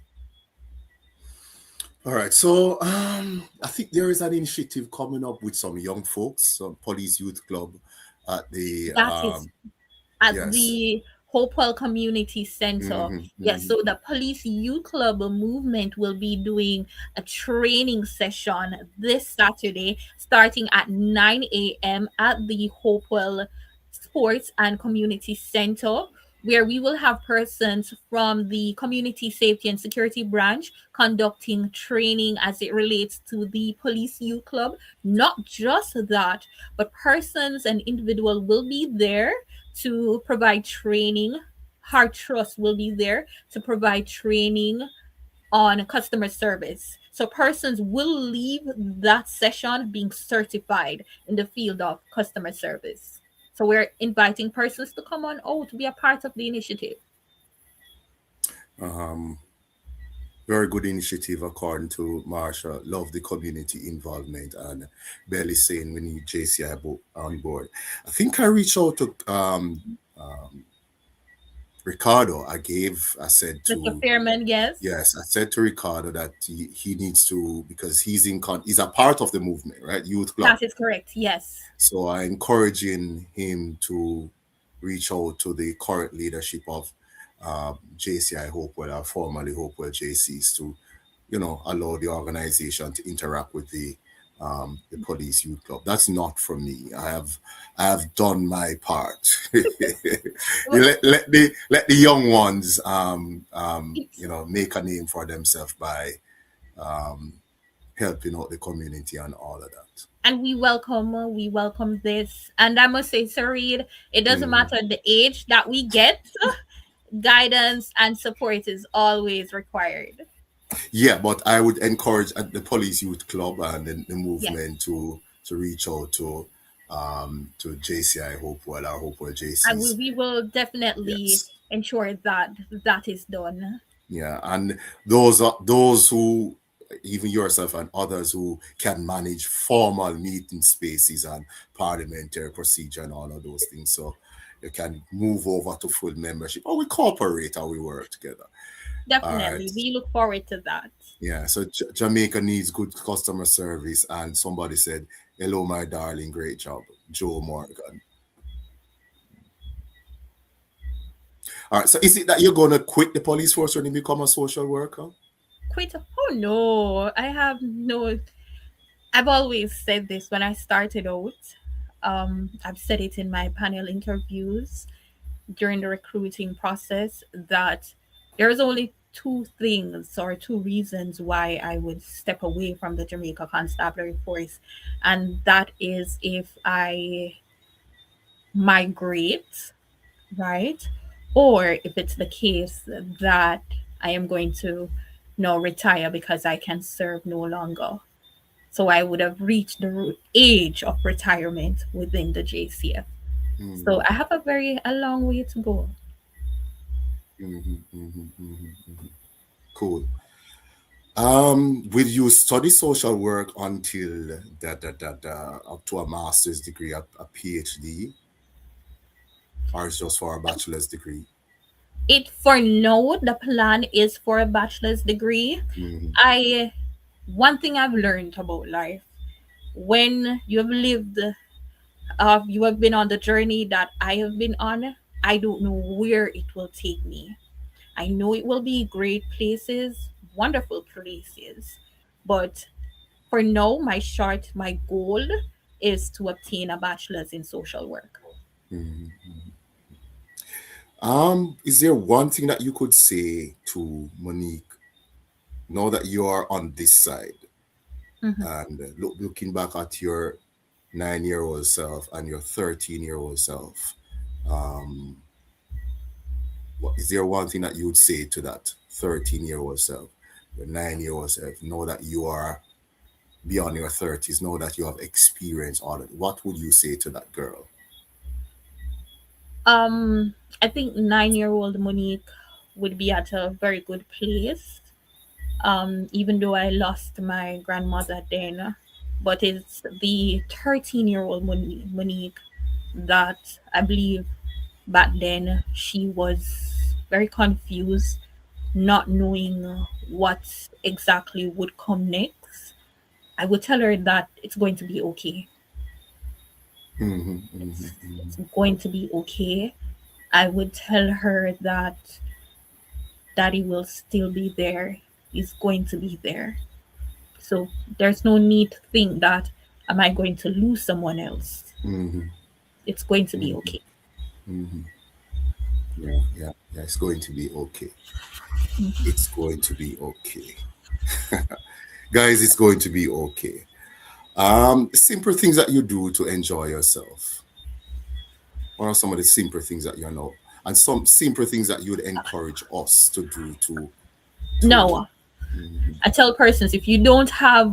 all right. So, I think there is an initiative coming up with some young folks, some police youth club at the That is at yes. the Hopewell Community Center. Hmm. Yes, Hmm. so the Police Youth Club movement will be doing a training session this Saturday starting at 9 a.m. at the Hopewell Sports and Community Center, where we will have persons from the Community Safety and Security Branch conducting training as it relates to the Police Youth Club. Not just that, but persons and individual will be there to provide training. Heart Trust will be there to provide training on customer service. So persons will leave that session being certified in the field of customer service. So we're inviting persons to come on out to be a part of the initiative. Um, Very good initiative according to Marsha. Love the community involvement and barely saying we need JCI on board. I think I reached out to Ricardo. I said Mr. to Fairman, yes, yes, I said to Ricardo that he needs to because he's a part of the movement, right? Youth club. that is correct. Yes. So I encouraging him to reach out to the current leadership of JCI Hopewell, or formerly Hopewell JCs, to allow the organization to interact with the police youth club. That's not from me. I have done my part. Let the young ones make a name for themselves by um, helping out the community and all of that. And we welcome this. And I must say, Sareed, it doesn't Mhm. matter the age that we get, guidance and support is always required. Yeah, but I would encourage the police youth club and the Yes. movement to reach out to JCI Hopewell or Hopewell And we, JCs. we will definitely Yes. ensure that that is done. Yeah, and those who, even yourself and others who can manage formal meeting spaces and parliamentary procedure and all of those things, so you can move over to full membership, or we cooperate or we work together. All right. Definitely. We look forward to that. Yeah, so Jamaica needs good customer service, and somebody said, "Hello, my darling, great job, Joe Morgan." All right, so is it that you're gonna quit the police force when you become a social worker? Quit. Oh no, I have no. I've always said this when I started out. I've said it in my panel interviews during the recruiting process that there's only two things or two reasons why I would step away from the Jamaica Constabulary Force, and that is if I migrate, right? or if it's the case that I am going to now retire because I can serve no longer. So I would have reached the age of retirement within the JCF. So Mm-hmm. I have a long way to go. Mm-hmm. Mm-hmm. Mm-hmm. Cool. Will you study social work until up to a master's degree, a PhD, or it's just for a bachelor's degree? It for now, the plan is for a bachelor's degree. Mm-hmm. I One thing I've learned about life, when you have lived, you have been on the journey that I have been on, I don't know where it will take me. I know it will be great places, wonderful places, but for now, my goal is to obtain a bachelor's in social work. Mm-hmm. Is there one thing that you could say to Monique now that you are on this side Mhm. and looking back at your 9-year-old self and your 13-year-old self? Um, is there one thing that you would say to that 13-year-old self, your 9-year-old self, know that you are beyond your 30s, know that you have experienced all of it? What would you say to that girl? Um, I think 9-year-old Monique would be at a very good place. Even though I lost my grandmother then, but it's the 13-year-old Monique that I believe back then she was very confused, not knowing what exactly would come next. I would tell her that it's going to be okay. Mm-hmm, mm-hmm, It's mm-hmm, going to be okay. I would tell her that daddy will still be there. He's going to be there. So there's no need to think that am I going to lose someone else? mm-hmm, It's going to be mm-hmm, okay. mm-hmm. Yeah, yeah, yeah. It's going to be okay. It's going to be okay. Guys, it's going to be okay. Simple things that you do to enjoy yourself. What are some of the simple things that you know? And some simple things that you'd encourage us to do to No, I tell persons if you don't have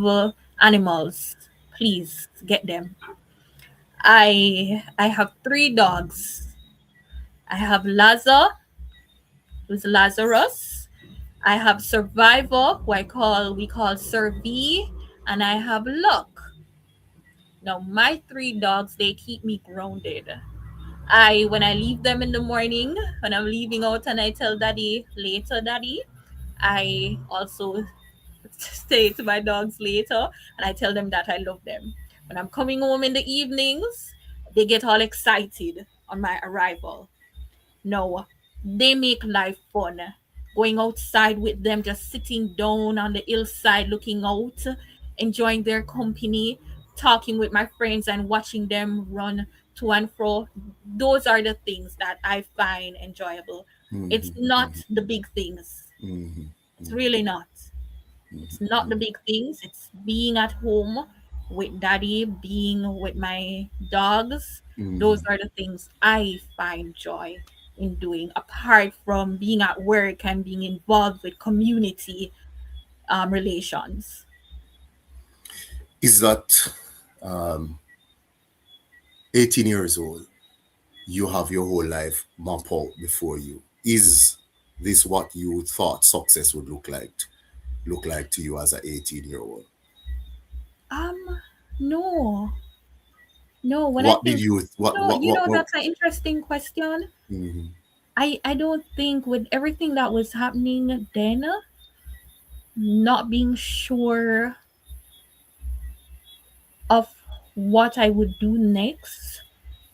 animals, please get them. I have three dogs. I have Laza, who's Lazarus. I have Survivor, who we call Sir V, and I have Luck. Now my three dogs they keep me grounded. I when I leave them in the morning, when I'm leaving out and I tell daddy later, daddy, I also say to my dogs later and I tell them that I love them. When I'm coming home in the evenings, they get all excited on my arrival. No, they make life fun. Going outside with them, just sitting down on the hillside, looking out, enjoying their company, talking with my friends, and watching them run to and fro. Those are the things that I find enjoyable. It's not mm-hmm, the big things. mm-hmm, It's really not. It's not the big things. It's being at home with daddy, being with my dogs. Those mm-hmm. are the things I find joy in doing, apart from being at work and being involved with community relations. Is that um, 18 years old? You have your whole life map out before you. Is this what you thought success would look like to you as an 18-year-old? No, no. When I What did think, you what that's an interesting question. mhm, I don't think with everything that was happening then, not being sure of what I would do next.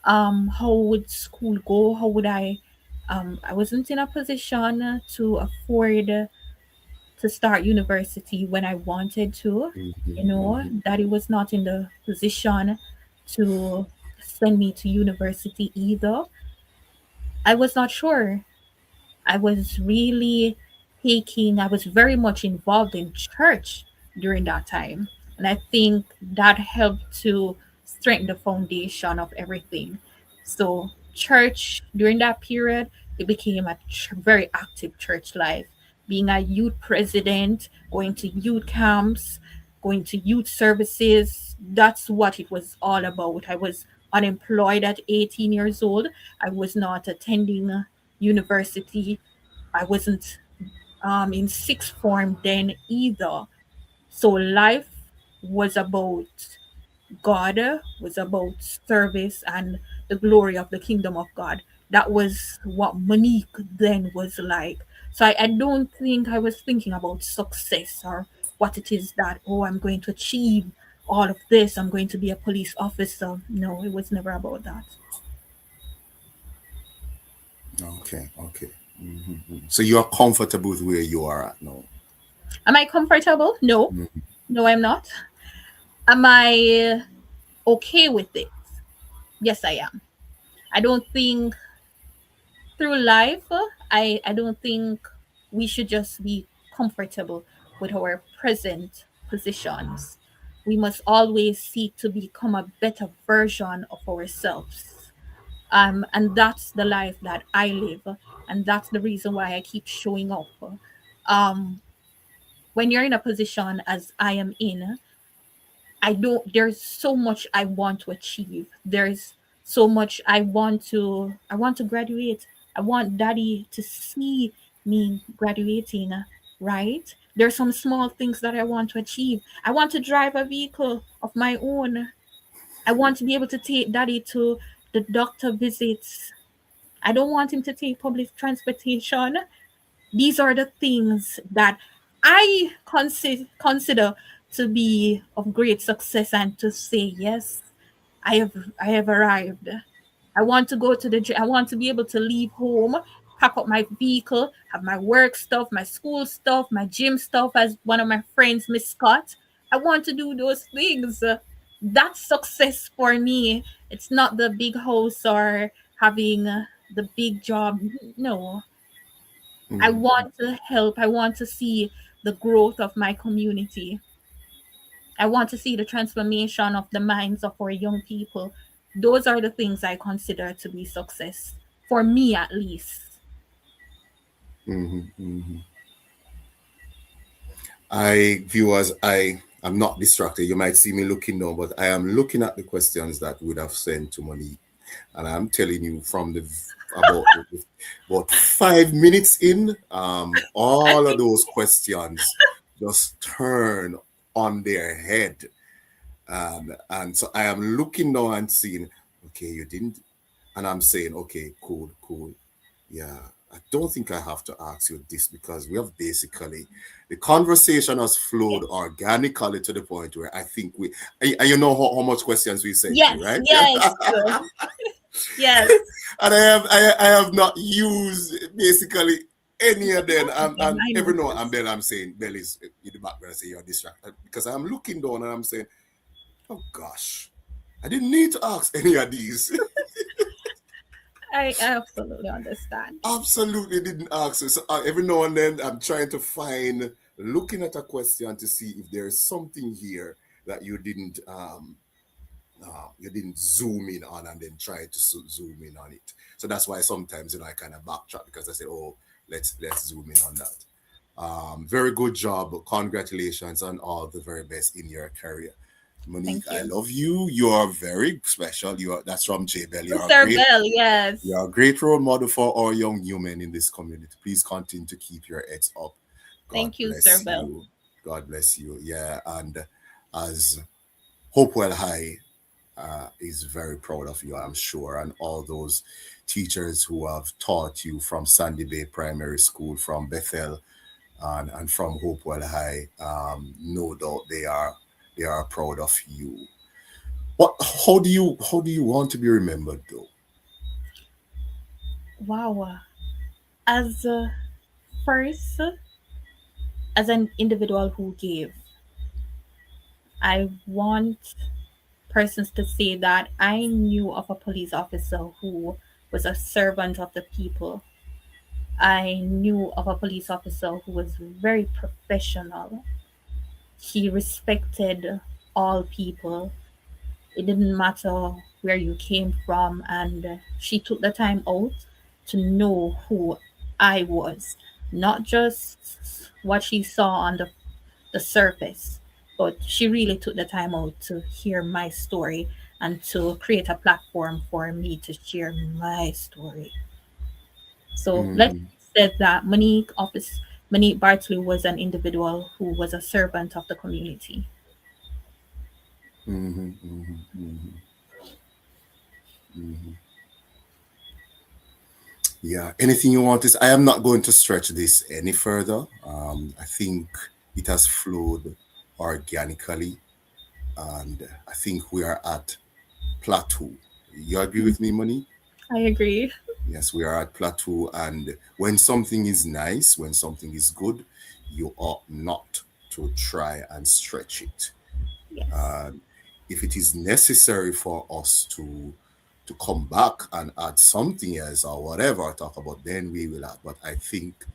How would school go? How would I wasn't in a position to afford to start university when I wanted to. mhm, mhm, Daddy was not in the position to send me to university either. I was not sure. I was really I was very much involved in church during that time. And I think that helped to strengthen the foundation of everything. So, church during that period, it became a very active church life. Being a youth president, going to youth camps, going to youth services, that's what it was all about. I was unemployed at 18 years old. I was not attending university. I wasn't in sixth form then either. So life was about God, was about service and the glory of the kingdom of God. That was what Monique then was like. So I don't think I was thinking about success or what it is that, oh, I'm going to achieve all of this. I'm going to be a police officer. No, it was never about that. Okay, okay. So you are comfortable with where you are at now. Am I comfortable? No. No, I'm not. Am I okay with it? Yes, I am. I don't think through life, I don't think we should just be comfortable with our present positions. We must always seek to become a better version of ourselves. And that's the life that I live, and that's the reason why I keep showing up. Um, when you're in a position as I am in, I don't there's so much I want to achieve. There's so much I want to graduate. I want daddy to see me graduating, right? There's some small things that I want to achieve. I want to drive a vehicle of my own. I want to be able to take daddy to the doctor visits. I don't want him to take public transportation. These are the things that I consider to be of great success and to say, yes, I have arrived. I want to go to I want to be able to leave home, pack up my vehicle, have my work stuff, my school stuff, my gym stuff, as one of my friends, Miss Scott. I want to do those things. That's success for me. It's not the big house or having the big job. No, I want to help. I want to see the growth of my community. I want to see the transformation of the minds of our young people. Those are the things I consider to be success, for me at least. I, viewers, I am not distracted. You might see me looking now, but I am looking at the questions that would have sent to Monique, and I'm telling you, from the about 5 minutes in, all of those questions just turn on their head, and so I am looking now and seeing, okay, you didn't, and I'm saying, okay, cool, cool, yeah. I don't think I have to ask you this because we have basically the conversation has flowed organically to the point where I think and you know how much questions we sent Yes, you, right? yes, yes. And I have not used basically any of them. And I every know. now and then I'm saying, Bell is in the background saying you're distracted because I'm looking down and I'm saying, oh gosh, I didn't need to ask any of these. I absolutely understand. Absolutely didn't ask. So every now and then I'm trying to find, looking at a question to see if there is something here that you didn't zoom in on and then try to zoom in on it. So that's why sometimes I kind of backtrack because I say, oh, let's zoom in on that. Very good job. Congratulations on all the very best in your career. Monique, Thank I you. love you. You are very special. That's from J Bell. Sir Bell, yes. You're a great role model for our young human in this community. Please continue to keep your heads up. God Thank you, Sir bless Bell. you. God bless you. Yeah, and as Hopewell High is very proud of you, I'm sure, and all those teachers who have taught you from Sandy Bay Primary School, from Bethel, and from Hopewell High. No doubt they are proud of you. What? How do you want to be remembered, though? Wow. As first, as an individual who gave, I want persons to say that I knew of a police officer who was a servant of the people. I knew of a police officer who was very professional. He respected all people. It didn't matter where you came from, and she took the time out to know who I was, not just what she saw on the surface, but she really took the time out to hear my story and to create a platform for me to share my story. So let's Mm-hmm. say that Monique Bartley was an individual who was a servant of the community. Mm-hmm. Mm-hmm. Mm-hmm. Mm-hmm. Yeah. Anything you want is I am not going to stretch this any further. I think it has flowed organically, and I think we are at plateau. You agree with me, Monique? I agree. Yes, we are at plateau, and when something is nice, when something is good, you ought not to try and stretch it. Yes. And if it is necessary for us to come back and add something else or whatever, talk about, then we will add. But I think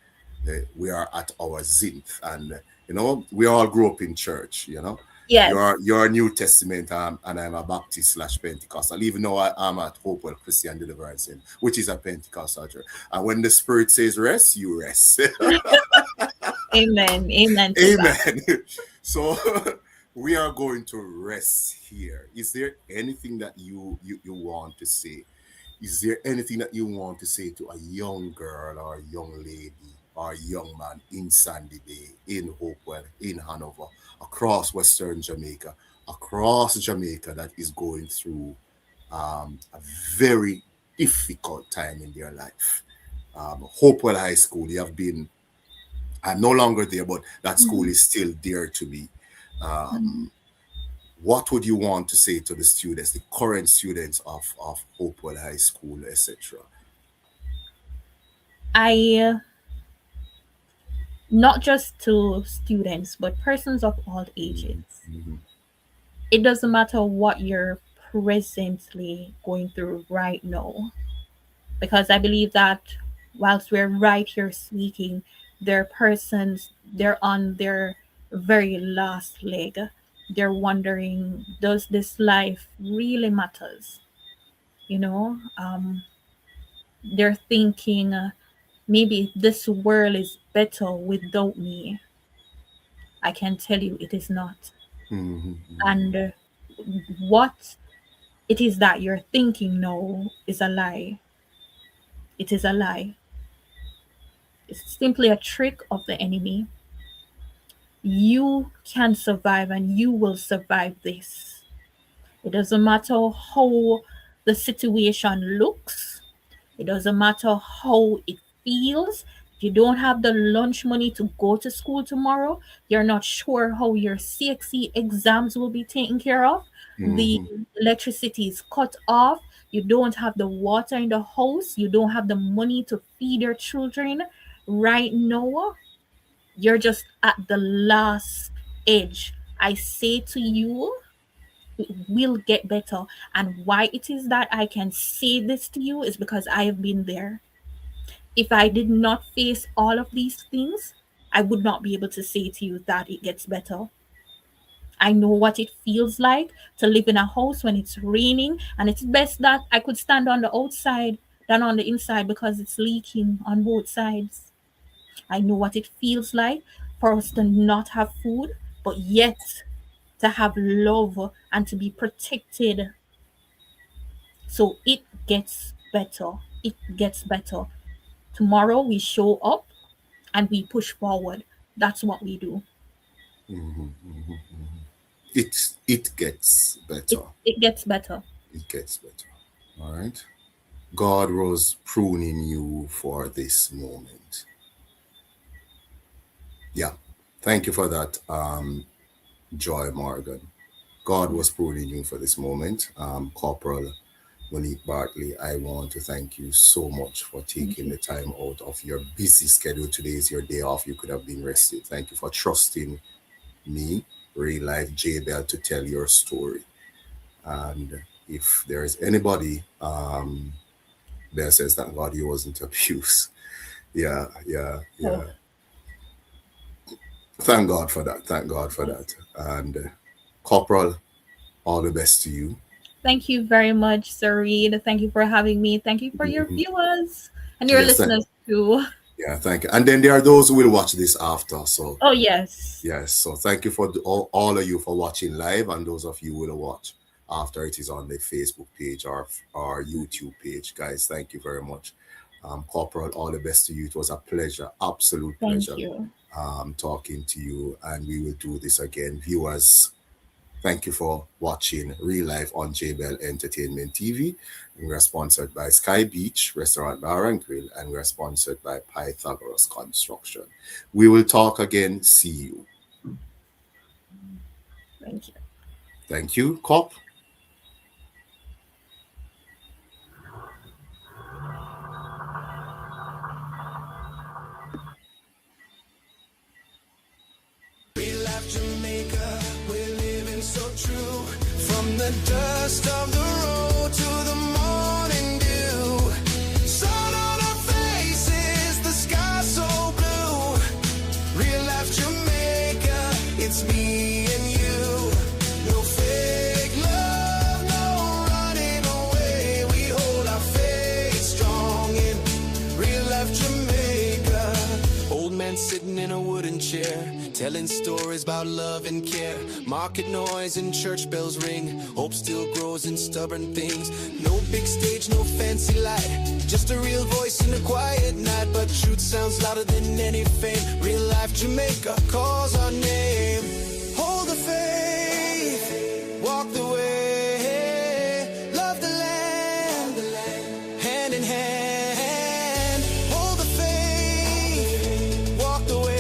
we are at our zenith, and we all grew up in church. Yes. You're a New Testament, and I'm a Baptist slash Pentecostal. Even though I'm at Hopewell Christian Deliverance, which is a Pentecostal church. And when the Spirit says rest, you rest. Amen. Amen to that. Amen. So we are going to rest here. Is there anything that you want to say? Is there anything that you want to say to a young girl or a young lady or a young man in Sandy Bay, in Hopewell, in Hanover, across Western Jamaica, across Jamaica that is going through a very difficult time in their life? Hopewell High School, you have been, I'm no longer there, but that school Mhm. is still dear to me. Mhm. Um, what would you want to say to the students, the current students of Hopewell High School, etc.? I not just to students, but persons of all ages. Mm-hmm, mm-hmm, It doesn't matter what you're presently going through right now, because I believe that whilst we're right here speaking, there are persons, they're on their very last leg. They're wondering, does this life really matters? You know, they're thinking, maybe this world is better without me. I can tell you it is not. mm-hmm, And what it is that you're thinking now is a lie. It is a lie. It's simply a trick of the enemy. You can survive and you will survive this. It doesn't matter how the situation looks, it doesn't matter how it feels. If you don't have the lunch money to go to school tomorrow, you're not sure how your CXC exams will be taken care of, the mm-hmm, electricity is cut off, you don't have the water in the house, you don't have the money to feed your children right now, you're just at the last edge. I say to you, it will get better. And why it is that I can say this to you is because I have been there. If I did not face all of these things, I would not be able to say to you that it gets better. I know what it feels like to live in a house when it's raining, and it's best that I could stand on the outside than on the inside because it's leaking on both sides. I know what it feels like for us to not have food, but yet to have love and to be protected. So it gets better. It gets better. Tomorrow we show up and we push forward. That's what we do. mm-hmm, mm-hmm, mm-hmm. It gets better. It gets better. It gets better. All right. God was pruning you for this moment. Yeah. Thank you for that, Joy Morgan. God was pruning you for this moment. Corporal Monique Bartley, I want to thank you so much for Thank taking you. the time out of your busy schedule. Today is your day off. You could have been rested. Thank you for trusting me, Real Life J Bell, to tell your story. And if there is anybody, Bell says, thank God he wasn't abused. Yeah, yeah, Oh, yeah. Thank God for that. Thank God for yes. that. And Corporal, all the best to you. Thank you very much, Sir Reed. Thank you for having me. Thank you for your Mhm. viewers. And your Yes, listeners too. yeah, thank you. And then there are those who will watch this after. So Oh, yes. yes, so thank you for all of you for watching live, and those of you who will watch after it is on the Facebook page or our YouTube page. Guys, thank you very much. Corporal, all the best to you. It was a pleasure, absolute Thank pleasure, you. talking to you, and we will do this again. Viewers, thank you for watching Real Life on JBL Entertainment TV. And we are sponsored by Sky Beach Restaurant Bar and Grill, and we are sponsored by Pythagoras Construction. We will talk again. See you. Thank you. Thank you, Cop. Real life Jamaica, we're living so true. From the dust of the road to the morning dew. Sun on our faces, the sky so blue. Real life Jamaica, it's me and you. No fake love, no running away. We hold our faith strong in real life Jamaica. Old man sitting in a wooden chair, telling stories about love and care. Market noise and church bells ring. Hope still grows in stubborn things. No big stage, no fancy light. Just a real voice in a quiet night. But truth sounds louder than any fame. Real life Jamaica calls our name. Hold the faith, walk the way. Love the land, hand in hand. Hold the faith, walk the way.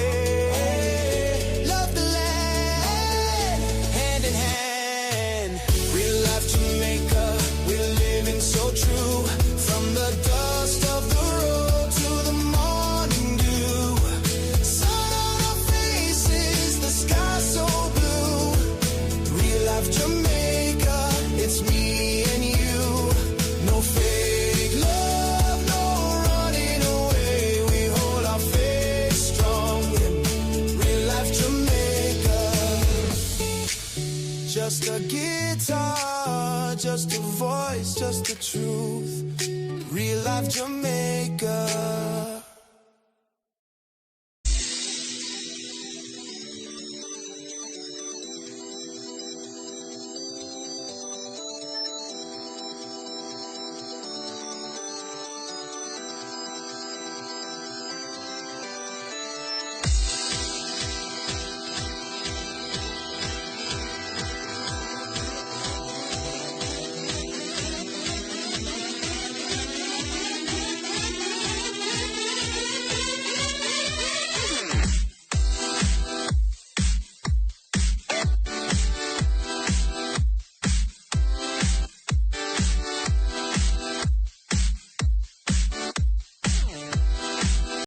So true, from the dust of the road to the morning dew. Sun on our faces, the sky so blue. Real life Jamaica, it's me and you. No fake love, no running away. We hold our faith strong in real life Jamaica. Just a guitar, just a voice, just the truth. Real life Jamaica.